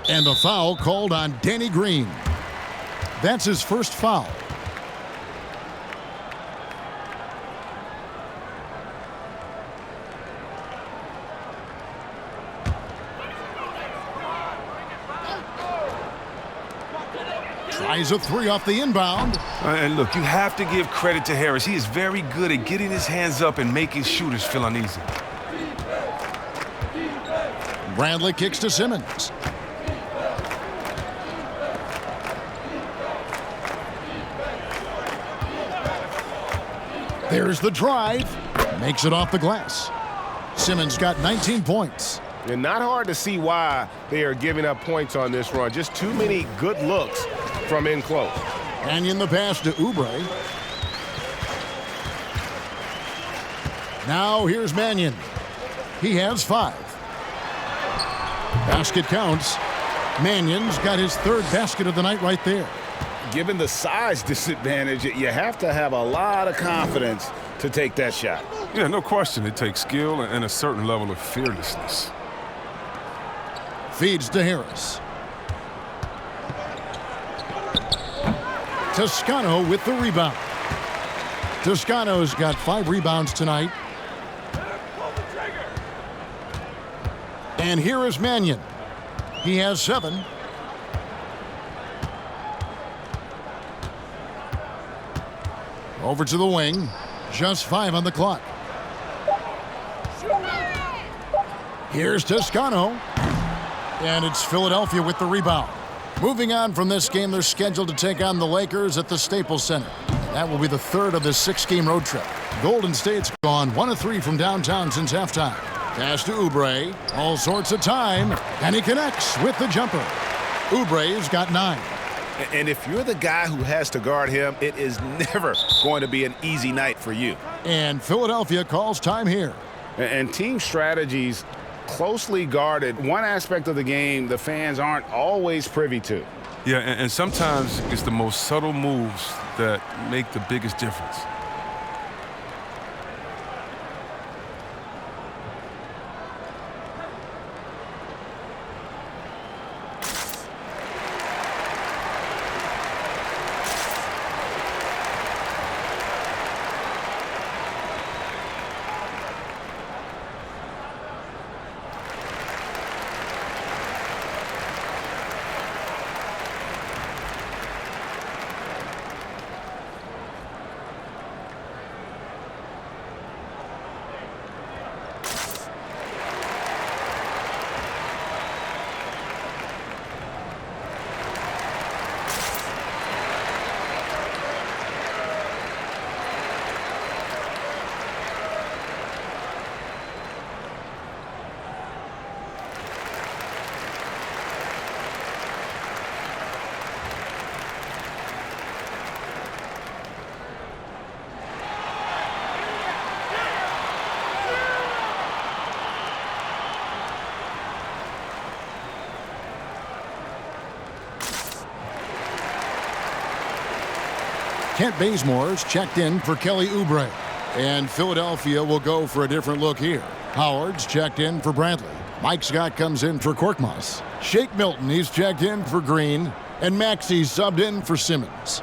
And the foul called on Danny Green. That's his first foul. Tries a 3 off the inbound. And look, you have to give credit to Harris. He is very good at getting his hands up and making shooters feel uneasy. Bradley kicks to Simmons. There's the drive. Makes it off the glass. Simmons got 19 points. And not hard to see why they are giving up points on this run. Just too many good looks from in close. Mannion the pass to Oubre. Now here's Mannion. He has 5. Basket counts. Mannion's got his 3rd basket of the night right there. Given the size disadvantage, you have to have a lot of confidence to take that shot. Yeah, no question. It takes skill and a certain level of fearlessness. Feeds to Harris. Toscano with the rebound. Toscano's got 5 rebounds tonight. And here is Mannion. He has 7. Over to the wing. Just 5 on the clock. Here's Toscano. And it's Philadelphia with the rebound. Moving on from this game, they're scheduled to take on the Lakers at the Staples Center. That will be the 3rd of this 6-game road trip. Golden State's gone 1 of 3 from downtown since halftime. Pass to Oubre. All sorts of time. And he connects with the jumper. Oubre's got 9. And if you're the guy who has to guard him, it is never going to be an easy night for you. And Philadelphia calls time here. And team strategies closely guarded. One aspect of the game the fans aren't always privy to. Yeah, and sometimes it's the most subtle moves that make the biggest difference. Kent Bazemore's checked in for Kelly Oubre. And Philadelphia will go for a different look here. Howard's checked in for Bradley. Mike Scott comes in for Korkmaz. Shake Milton, he's checked in for Green. And Maxey's subbed in for Simmons.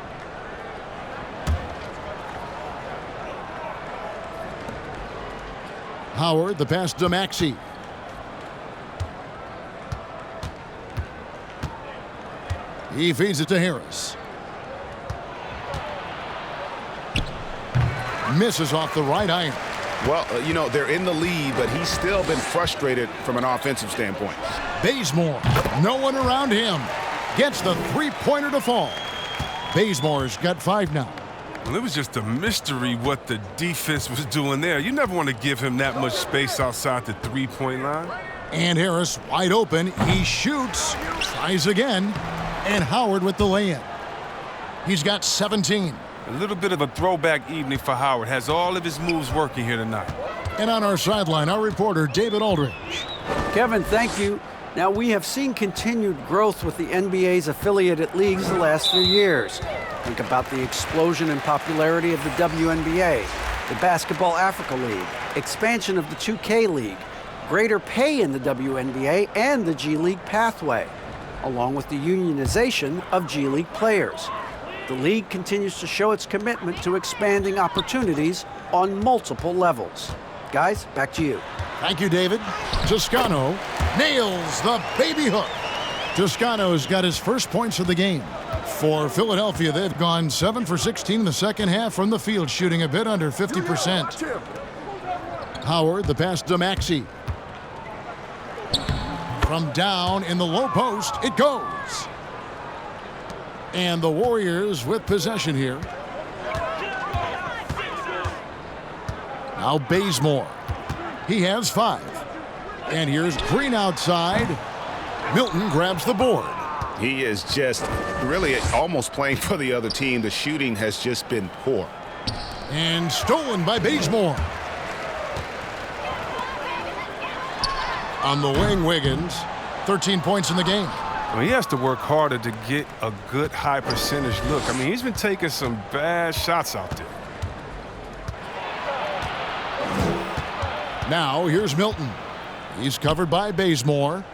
Howard, the pass to Maxey. He feeds it to Harris. misses off the right iron. Well, you know, they're in the lead, but he's still been frustrated from an offensive standpoint. Bazemore, no one around him, gets the three-pointer to fall. Bazemore's got 5 now. Well, it was just a mystery what the defense was doing there. You never want to give him that much space outside the three-point line. And Harris wide open. He shoots, tries again, and Howard with the lay-in. He's got 17. A little bit of a throwback evening for Howard. Has all of his moves working here tonight. And on our sideline, our reporter, David Aldridge. Kevin, thank you. Now, we have seen continued growth with the NBA's affiliated leagues the last few years. Think about the explosion in popularity of the WNBA, the Basketball Africa League, expansion of the 2K League, greater pay in the WNBA and the G League pathway, along with the unionization of G League players. The league continues to show its commitment to expanding opportunities on multiple levels. Guys, back to you. Thank you, David. Toscano nails the baby hook. Toscano's got his first points of the game. For Philadelphia, they've gone 7 for 16 in the second half from the field, shooting a bit under 50%. Howard, the pass to Maxey. From down in the low post, it goes. And the Warriors with possession here. Now Bazemore. He has 5. And here's Green outside. Milton grabs the board. He is just really almost playing for the other team. The shooting has just been poor. And stolen by Bazemore. On the wing, Wiggins. 13 points in the game. I mean, he has to work harder to get a good high percentage look. I mean, he's been taking some bad shots out there. Now here's Milton. He's covered by Bazemore.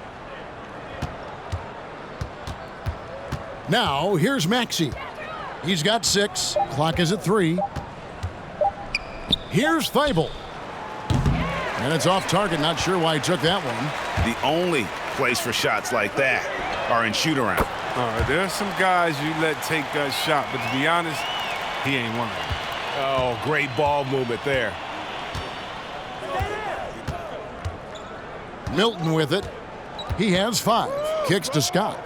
Now here's Maxey. He's got 6. Clock is at 3. Here's Thibault. And it's off target. Not sure why he took that one. The only place for shots like that are in shoot-around. All right, there are some guys you let take that shot, but to be honest, he ain't one of them. Oh, great ball movement there. Milton with it. He has 5. Kicks to Scott.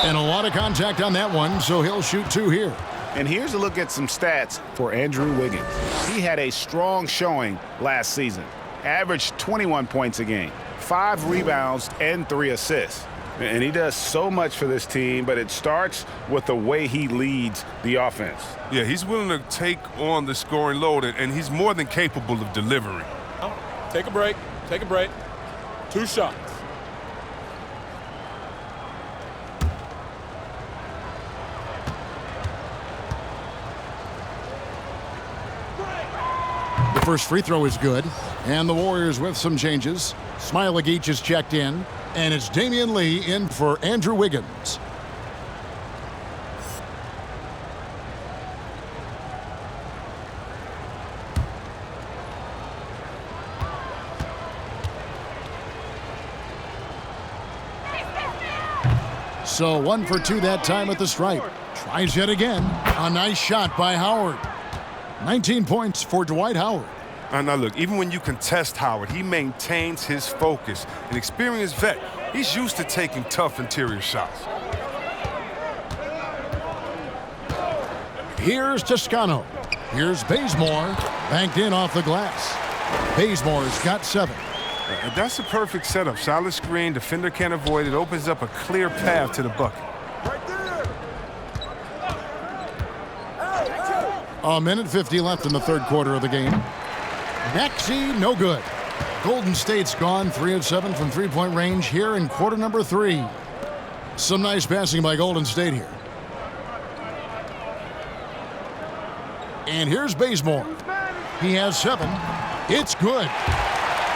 And a lot of contact on that one, so he'll shoot 2 here. And here's a look at some stats for Andrew Wiggins. He had a strong showing last season. Averaged 21 points a game, 5 rebounds, and 3 assists. And he does so much for this team, but it starts with the way he leads the offense. Yeah, he's willing to take on the scoring load, and he's more than capable of delivering. Take a break. Take a break. 2 shots. The first free throw is good. And the Warriors with some changes. Smailagic is checked in. And it's Damian Lee in for Andrew Wiggins. So 1 for 2 that time at the stripe. Tries yet again. A nice shot by Howard. 19 points for Dwight Howard. Now look, even when you contest Howard, he maintains his focus. An experienced vet, he's used to taking tough interior shots. Here's Toscano. Here's Bazemore. Banked in off the glass. Bazemore's got 7. That's a perfect setup. Solid screen, defender can't avoid it. Opens up a clear path to the bucket. A minute 50 left in the third quarter of the game. Maxey, no good. Golden State's gone 3 of 7 from three-point range here in quarter number 3. Some nice passing by Golden State here. And here's Bazemore. He has 7. It's good.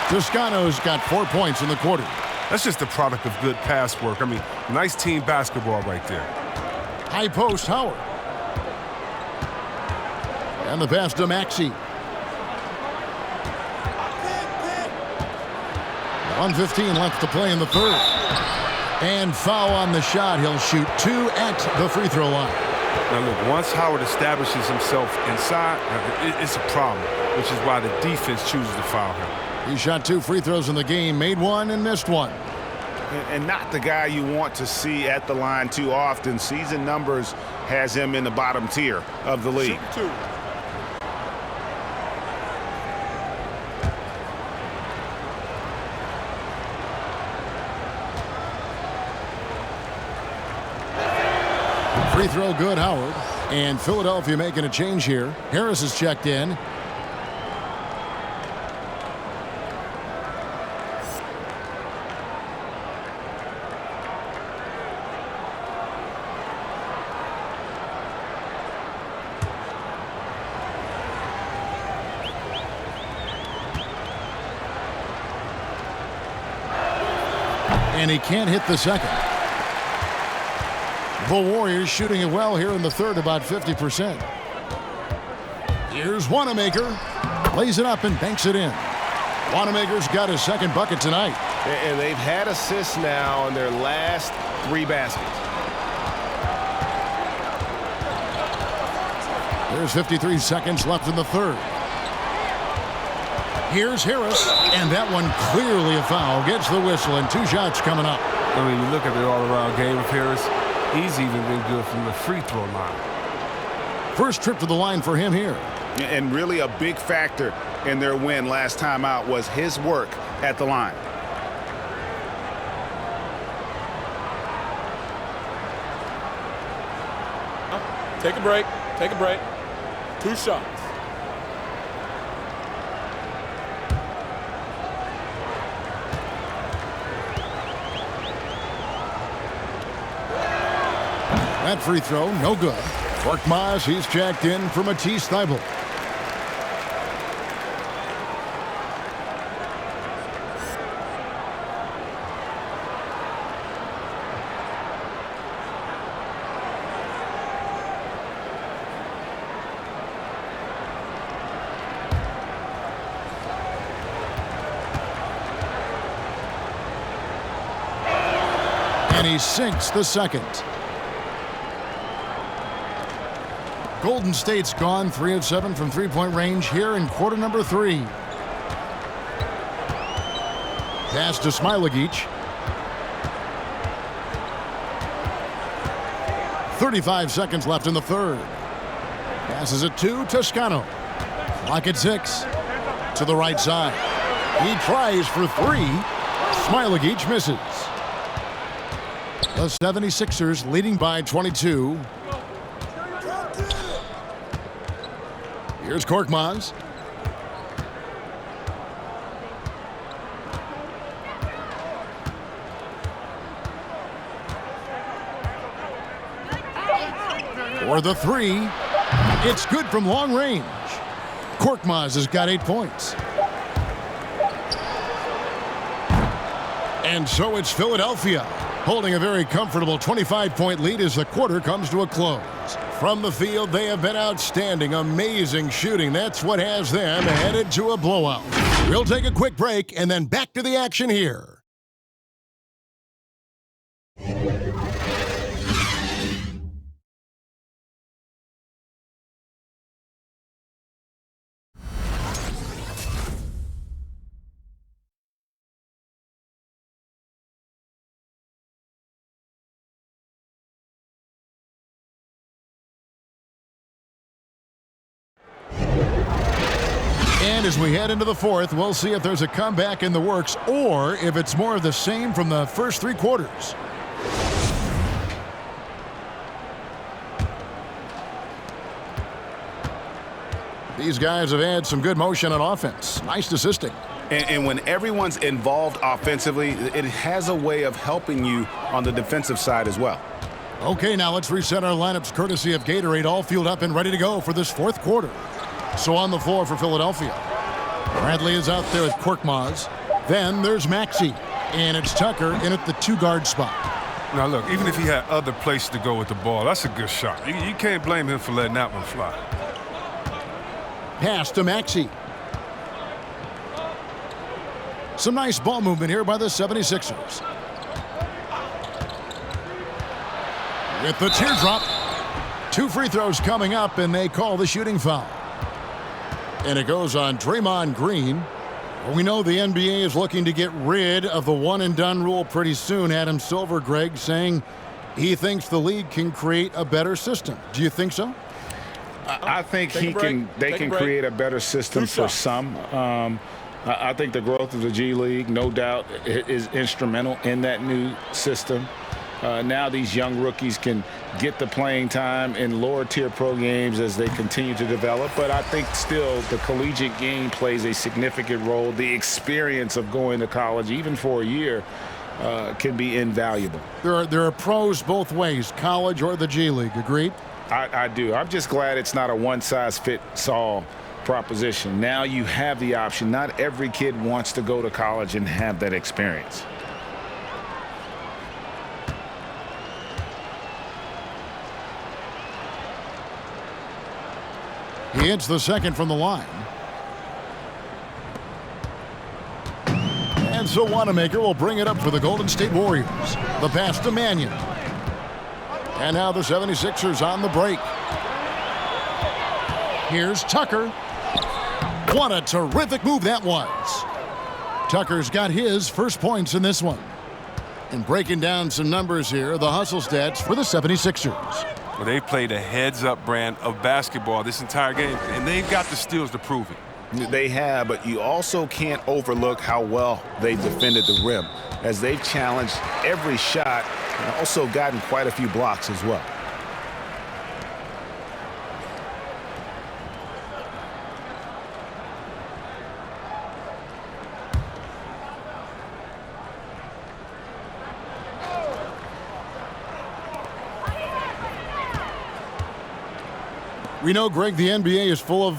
Toscano's got 4 points in the quarter. That's just the product of good pass work. I mean, nice team basketball right there. High post, Howard. And the pass to Maxey. 1:15 left to play in the third. And foul on the shot. He'll shoot 2 at the free throw line. Now look, once Howard establishes himself inside, it's a problem, which is why the defense chooses to foul him. He shot 2 free throws in the game, made 1 and missed 1. And not the guy you want to see at the line too often. Season numbers has him in the bottom tier of the league. Shoot 2. Free throw good, Howard. And Philadelphia making a change here. Harris is checked in. And he can't hit the second. The Warriors shooting it well here in the third, about 50%. Here's Wanamaker. Lays it up and banks it in. Wanamaker's got his second bucket tonight. And they've had assists now in their last 3 baskets. There's 53 seconds left in the third. Here's Harris, and that one clearly a foul. Gets the whistle, and 2 shots coming up. I mean, you look at the all-around game of Harris. He's even been good from the free throw line. First trip to the line for him here. And really a big factor in their win last time out was his work at the line. Take a break. Take a break. 2 shots. That free throw, no good. Korkmaz, he's checked in for Matisse Thybulle. And he sinks the second. Golden State's gone 3 of 7 from three-point range here in quarter number 3. Pass to Smailagic. 35 seconds left in the third. Passes it to Toscano. Clock at 6. To the right side. He tries for 3. Smailagic misses. The 76ers leading by 22. Here's Korkmaz. For the 3. It's good from long range. Korkmaz has got 8 points. And so it's Philadelphia holding a very comfortable 25-point lead as the quarter comes to a close. From the field, they have been outstanding. Amazing shooting. That's what has them headed to a blowout. We'll take a quick break and then back to the action here. And as we head into the fourth, we'll see if there's a comeback in the works or if it's more of the same from the first 3 quarters. These guys have had some good motion on offense. Nice assisting. And when everyone's involved offensively, it has a way of helping you on the defensive side as well. Okay, now let's reset our lineups courtesy of Gatorade, all fueled up and ready to go for this fourth quarter. So on the floor for Philadelphia, Bradley is out there with Korkmaz. Then there's Maxey, and it's Tucker in at the 2-guard spot. Now look, even if he had other places to go with the ball, that's a good shot. You can't blame him for letting that one fly. Pass to Maxey. Some nice ball movement here by the 76ers. With the teardrop, 2 free throws coming up, and they call the shooting foul. And it goes on Draymond Green. We know the NBA is looking to get rid of the one-and-done rule pretty soon. Adam Silver, Greg, saying he thinks the league can create a better system. Do you think so? I think they can create a better system for some. I think the growth of the G League, no doubt, is instrumental in that new system. Now these young rookies can get the playing time in lower-tier pro games as they continue to develop. But I think still the collegiate game plays a significant role. The experience of going to college, even for a year, can be invaluable. There are pros both ways, college or the G League. Agreed? I do. I'm just glad it's not a one-size-fits-all proposition. Now you have the option. Not every kid wants to go to college and have that experience. He hits the second from the line. And so Wanamaker will bring it up for the Golden State Warriors. The pass to Mannion. And now the 76ers on the break. Here's Tucker. What a terrific move that was. Tucker's got his first points in this one. And breaking down some numbers here, the hustle stats for the 76ers. Well, they played a heads-up brand of basketball this entire game, and they've got the steals to prove it. They have, but you also can't overlook how well they defended the rim, as they've challenged every shot and also gotten quite a few blocks as well. We know, Greg, the NBA is full of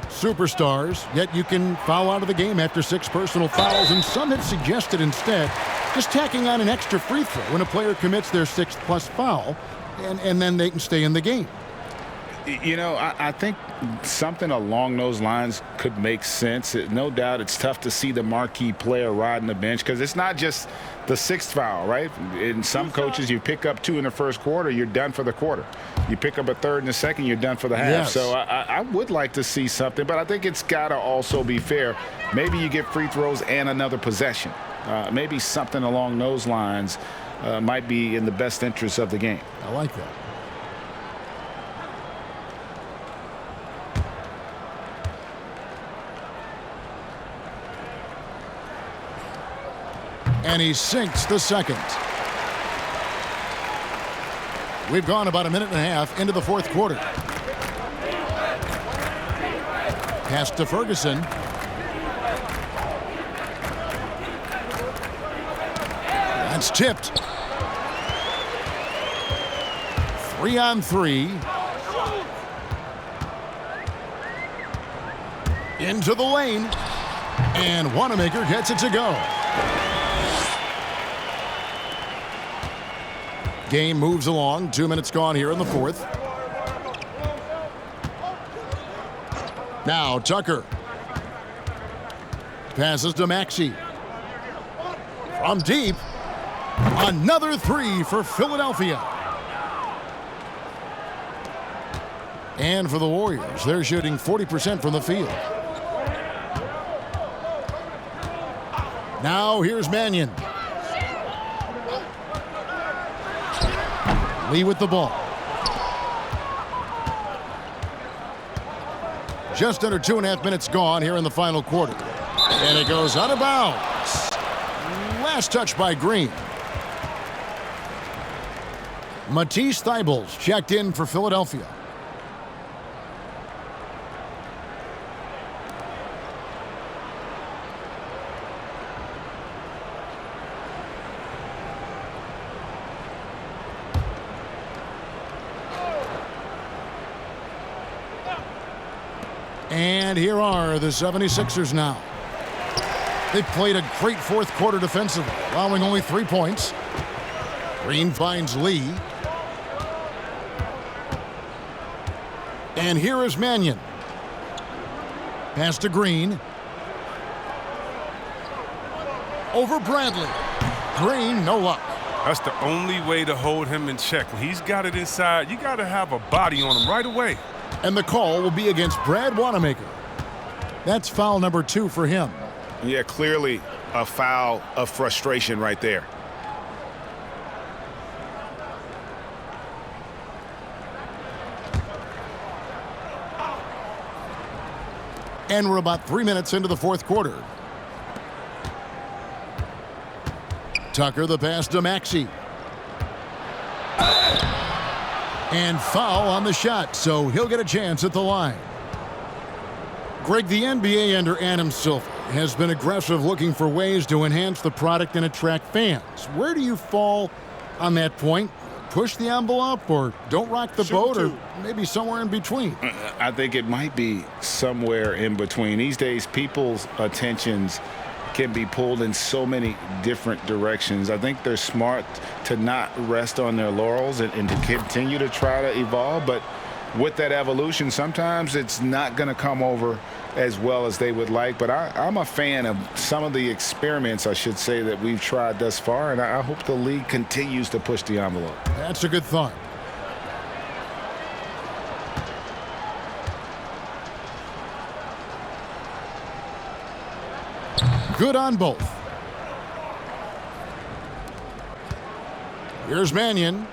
superstars, yet you can foul out of the game after 6 personal fouls, and some have suggested instead just tacking on an extra free throw when a player commits their 6th+ foul, and then they can stay in the game. You know, I think something along those lines could make sense. No doubt it's tough to see the marquee player riding the bench because it's not just the 6th foul, right? In some coaches, you pick up 2 in the first quarter, you're done for the quarter. You pick up a 3rd in the second, you're done for the half. Yes. So I would like to see something, but I think it's got to also be fair. Maybe you get free throws and another possession. Maybe something along those lines might be in the best interest of the game. I like that. And he sinks the second. We've gone about a minute and a half into the 4th quarter. Pass to Ferguson. That's tipped. 3-on-3. Into the lane. And Wanamaker gets it to go. Game moves along. 2 minutes gone here in the 4th. Now Tucker. Passes to Maxey. From deep. Another 3 for Philadelphia. And for the Warriors, they're shooting 40% from the field. Now here's Mannion. Lee with the ball. Just under 2.5 minutes gone here in the final quarter. And it goes out of bounds. Last touch by Green. Matisse Thybulle checked in for Philadelphia. And here are the 76ers now. They've played a great 4th quarter defensively, allowing only 3 points. Green finds Lee. And here is Mannion. Pass to Green. Over Bradley. Green, no luck. That's the only way to hold him in check. When he's got it inside, you got to have a body on him right away. And the call will be against Brad Wanamaker. That's foul number 2 for him. Yeah, clearly a foul of frustration right there. And we're about 3 minutes into the fourth quarter. Tucker, the pass to Maxey. And foul on the shot, so he'll get a chance at the line. Greg, the NBA under Adam Silver has been aggressive looking for ways to enhance the product and attract fans. Where do you fall on that point? Push the envelope or don't rock the boat or maybe somewhere in between? I think it might be somewhere in between. These days, people's attentions can be pulled in so many different directions. I think they're smart to not rest on their laurels and to continue to try to evolve. But with that evolution, sometimes it's not going to come over as well as they would like. But I'm a fan of some of the experiments, I should say, that we've tried thus far. And I hope the league continues to push the envelope. That's a good thought. Good on both. Here's Mannion.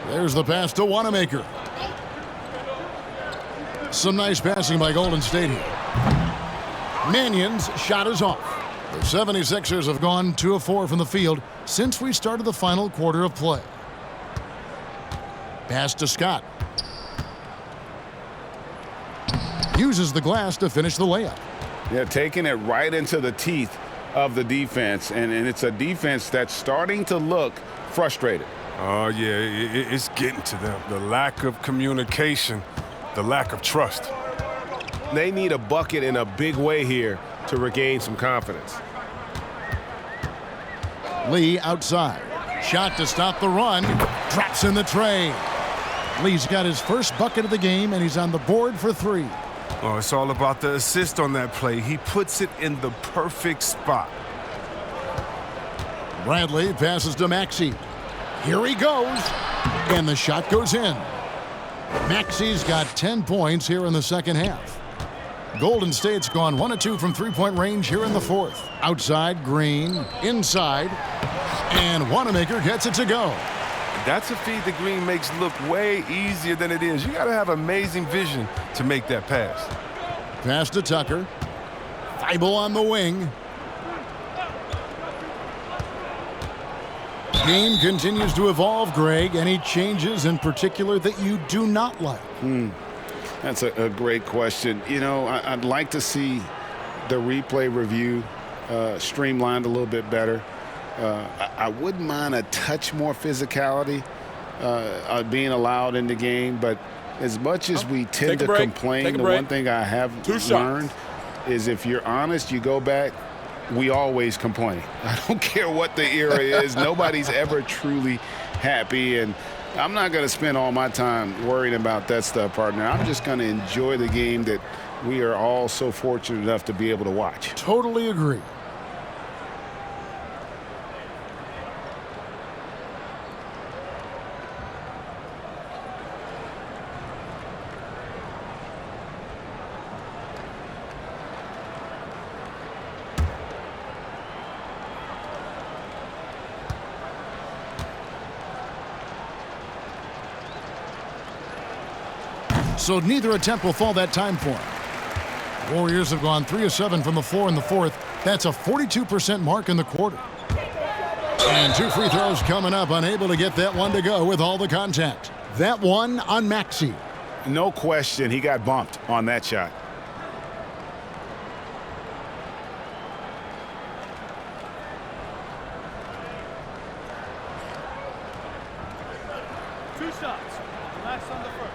There's the pass to Wanamaker. Some nice passing by Golden State here. Mannion's shot is off. The 76ers have gone 2 of 4 from the field since we started the final quarter of play. Pass to Scott. Uses the glass to finish the layup. Yeah, taking it right into the teeth of the defense, and it's a defense that's starting to look frustrated. Oh, yeah, it's getting to them. The lack of communication, the lack of trust. They need a bucket in a big way here to regain some confidence. Lee outside. Shot to stop the run. Drops in the tray. Lee's got his first bucket of the game, and he's on the board for 3. Oh, it's all about the assist on that play. He puts it in the perfect spot. Bradley passes to Maxey. Here he goes. And the shot goes in. Maxey's got 10 points here in the second half. Golden State's gone 1 of 2 from three-point range here in the fourth. Outside, Green. Inside. And Wanamaker gets it to go. That's a feed the Green makes look way easier than it is. You got to have amazing vision to make that pass. Pass to Tucker. Thibault on the wing. Game continues to evolve, Greg. Any changes in particular that you do not like? That's a great question. You know, I'd like to see the replay review streamlined a little bit better. I wouldn't mind a touch more physicality being allowed in the game, but as much as we tend to complain, the one thing I have learned is if you're honest, you go back, we always complain. I don't care what the era is. Nobody's ever truly happy, and I'm not going to spend all my time worrying about that stuff, partner. I'm just going to enjoy the game that we are all so fortunate enough to be able to watch. Totally agree. So neither attempt will fall that time for him. Warriors have gone 3 of 7 from the floor in the fourth. That's a 42% mark in the quarter. And 2 free throws coming up, unable to get that one to go with all the contact. That one on Maxey. No question, he got bumped on that shot. Two shots. Last on the first.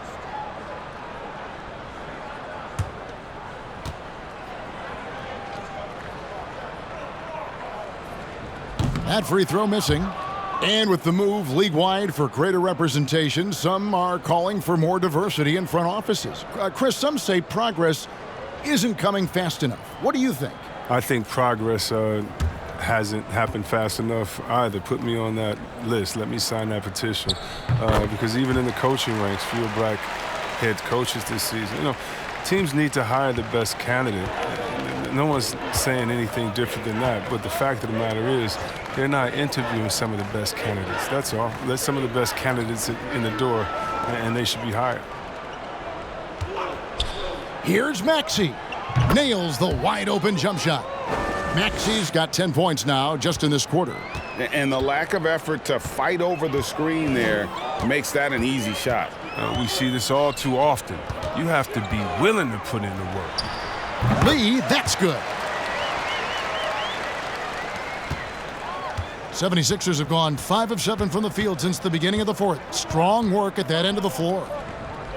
That free throw missing. And with the move league-wide for greater representation, some are calling for more diversity in front offices. Chris, some say progress isn't coming fast enough. What do you think? I think progress hasn't happened fast enough either. Put me on that list. Let me sign that petition. Because even in the coaching ranks, fewer black head coaches this season. You know, teams need to hire the best candidate. No one's saying anything different than that. But the fact of the matter is, they're not interviewing some of the best candidates. That's all. Let some of the best candidates in the door, and they should be hired. Here's Maxey. Nails the wide-open jump shot. Maxey's got 10 points now just in this quarter. And the lack of effort to fight over the screen there makes that an easy shot. We see this all too often. You have to be willing to put in the work. Lee, that's good. 76ers have gone 5 of 7 from the field since the beginning of the fourth. Strong work at that end of the floor.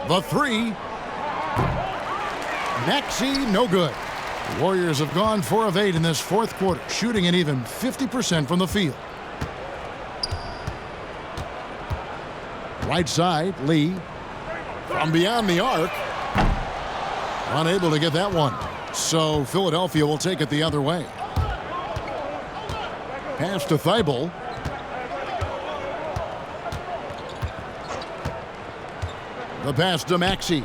The three. Maxey, no good. The Warriors have gone 4 of 8 in this fourth quarter, shooting an even 50% from the field. Right side, Lee. From beyond the arc. Unable to get that one. So Philadelphia will take it the other way. Pass to Thibault. The pass to Maxey.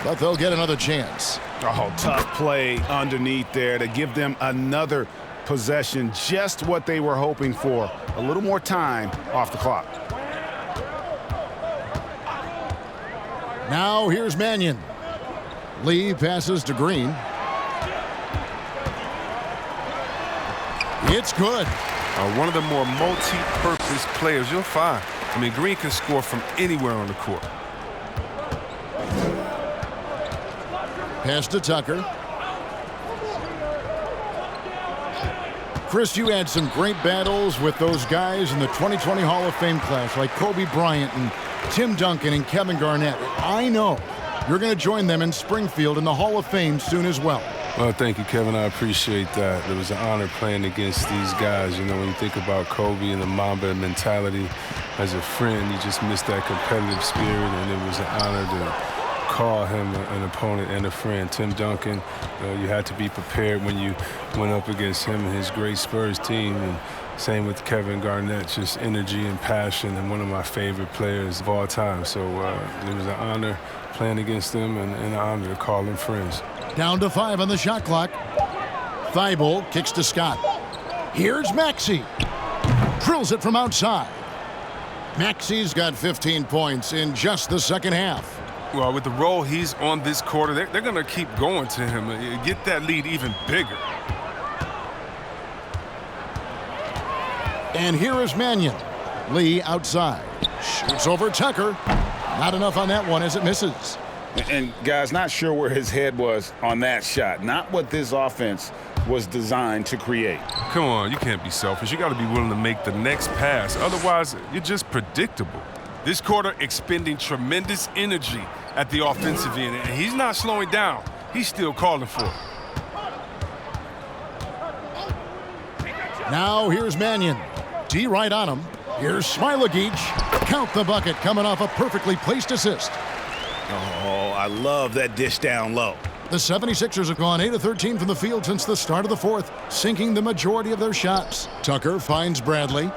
But they'll get another chance. Oh, tough play underneath there to give them another possession. Just what they were hoping for. A little more time off the clock. Now here's Mannion. Lee passes to Green. It's good. One of the more multi-purpose players you'll find. I mean, Green can score from anywhere on the court. Pass to Tucker. Chris, you had some great battles with those guys in the 2020 Hall of Fame class, like Kobe Bryant and Tim Duncan and Kevin Garnett. I know you're going to join them in Springfield in the Hall of Fame soon as well. Well, thank you, Kevin. I appreciate that. It was an honor playing against these guys. You know, when you think about Kobe and the Mamba mentality, as a friend, you just miss that competitive spirit, and it was an honor to call him an opponent and a friend. Tim Duncan, you had to be prepared when you went up against him and his great Spurs team. And same with Kevin Garnett, just energy and passion, and one of my favorite players of all time. So it was an honor playing against them and an honor to call them friends. Down to 5 on the shot clock. Thibault kicks to Scott. Here's Maxey. Drills it from outside. Maxey's got 15 points in just the second half. Well, with the role he's on this quarter, they're going to keep going to him, get that lead even bigger. And here is Mannion. Lee outside. Shoots over Tucker. Not enough on that one as it misses. And guys, not sure where his head was on that shot. Not what this offense was designed to create. Come on, you can't be selfish. You got to be willing to make the next pass. Otherwise, you're just predictable. This quarter expending tremendous energy at the offensive end, and he's not slowing down. He's still calling for it. Now here's Mannion. D right on him. Here's Smailagic. Count the bucket coming off a perfectly placed assist. Oh, I love that dish down low. The 76ers have gone 8 of 13 from the field since the start of the fourth, sinking the majority of their shots. Tucker finds Bradley.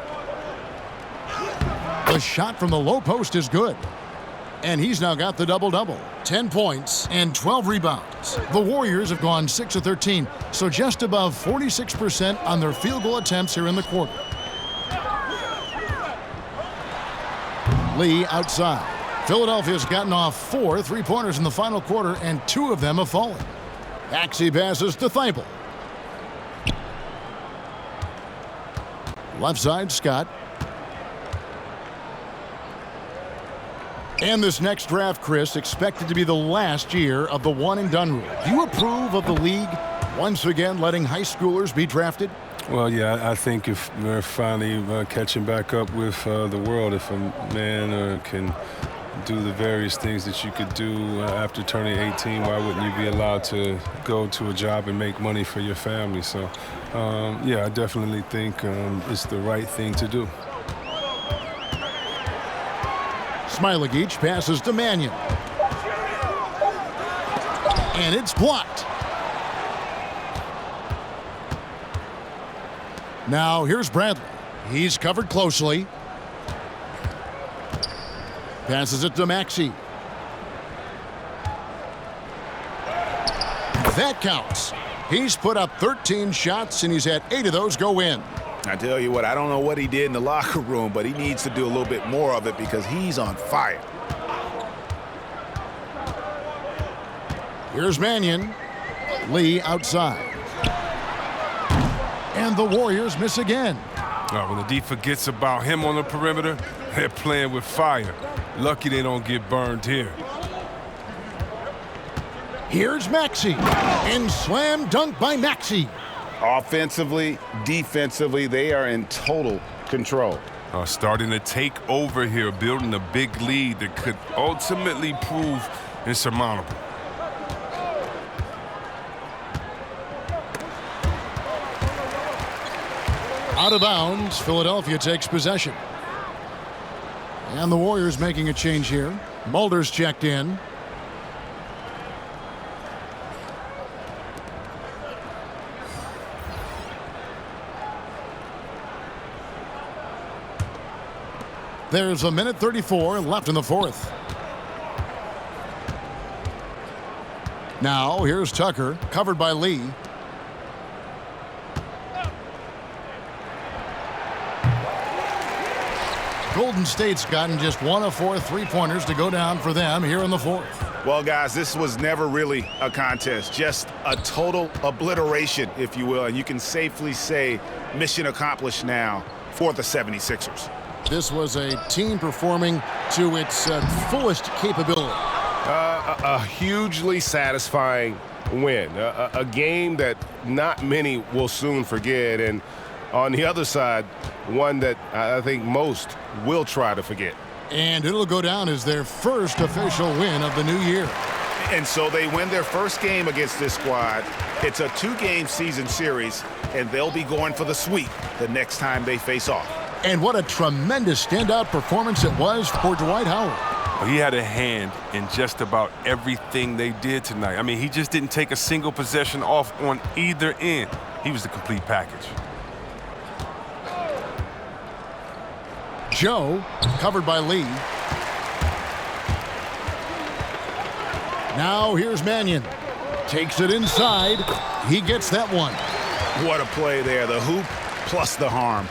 The shot from the low post is good. And he's now got the double-double. 10 points and 12 rebounds. The Warriors have gone 6 of 13, so just above 46% on their field goal attempts here in the quarter. Lee outside. Philadelphia's gotten off 4 three-pointers in the final quarter, and 2 of them have fallen. Maxey passes to Thibault. Left side, Scott. And this next draft, Chris, expected to be the last year of the one-and-done rule. Do you approve of the league once again letting high schoolers be drafted? Well, yeah, I think if we're finally catching back up with the world, if a man can do the various things that you could do after turning 18, why wouldn't you be allowed to go to a job and make money for your family? So, yeah, I definitely think it's the right thing to do. Smailagic passes to Mannion. And it's blocked. Now here's Bradley. He's covered closely. Passes it to Maxey. That counts. He's put up 13 shots, and he's had 8 of those go in. I tell you what, I don't know what he did in the locker room, but he needs to do a little bit more of it because he's on fire. Here's Mannion. Lee outside. And the Warriors miss again. When the D forgets about him on the perimeter, they're playing with fire. Lucky they don't get burned here. Here's Maxey. And slam dunk by Maxey. Offensively, defensively, they are in total control. Starting to take over here, building a big lead that could ultimately prove insurmountable. Out of bounds, Philadelphia takes possession. And the Warriors making a change here. Mulder's checked in. There's 1:34 left in the fourth. Now here's Tucker, covered by Lee. Golden State's gotten just 1 of 4 3-pointers to go down for them here in the fourth. Well, guys, this was never really a contest, just a total obliteration, if you will. And you can safely say mission accomplished now for the 76ers. This was a team performing to its fullest capability. A hugely satisfying win. A game that not many will soon forget. And on the other side, one that I think most will try to forget. And it'll go down as their first official win of the new year. And so they win their first game against this squad. It's a 2-game season series, and they'll be going for the sweep the next time they face off. And what a tremendous standout performance it was for Dwight Howard. Well, he had a hand in just about everything they did tonight. I mean, he just didn't take a single possession off on either end. He was the complete package. Joe, covered by Lee. Now here's Mannion. Takes it inside. He gets that one. What a play there. The hoop plus the harm.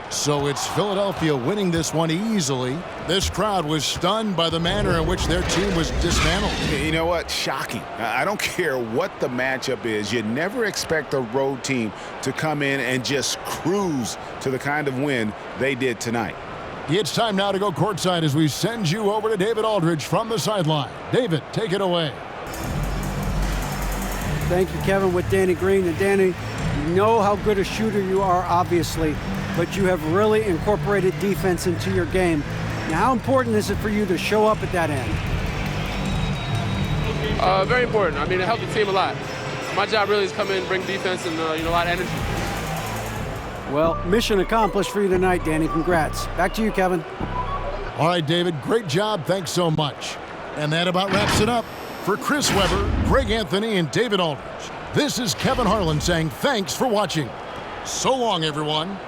So it's Philadelphia winning this one easily. This crowd was stunned by the manner in which their team was dismantled. You know what? Shocking. I don't care what the matchup is. You never expect a road team to come in and just cruise to the kind of win they did tonight. It's time now to go courtside as we send you over to David Aldridge from the sideline. David, take it away. Thank you, Kevin, with Danny Green. And Danny, you know how good a shooter you are, obviously, but you have really incorporated defense into your game. Now, how important is it for you to show up at that end? Very important. I mean, it helped the team a lot. My job really is come in, bring defense, and a lot of energy. Well, mission accomplished for you tonight, Danny. Congrats. Back to you, Kevin. All right, David, great job. Thanks so much. And that about wraps it up. For Chris Webber, Greg Anthony, and David Aldridge, this is Kevin Harlan saying thanks for watching. So long, everyone.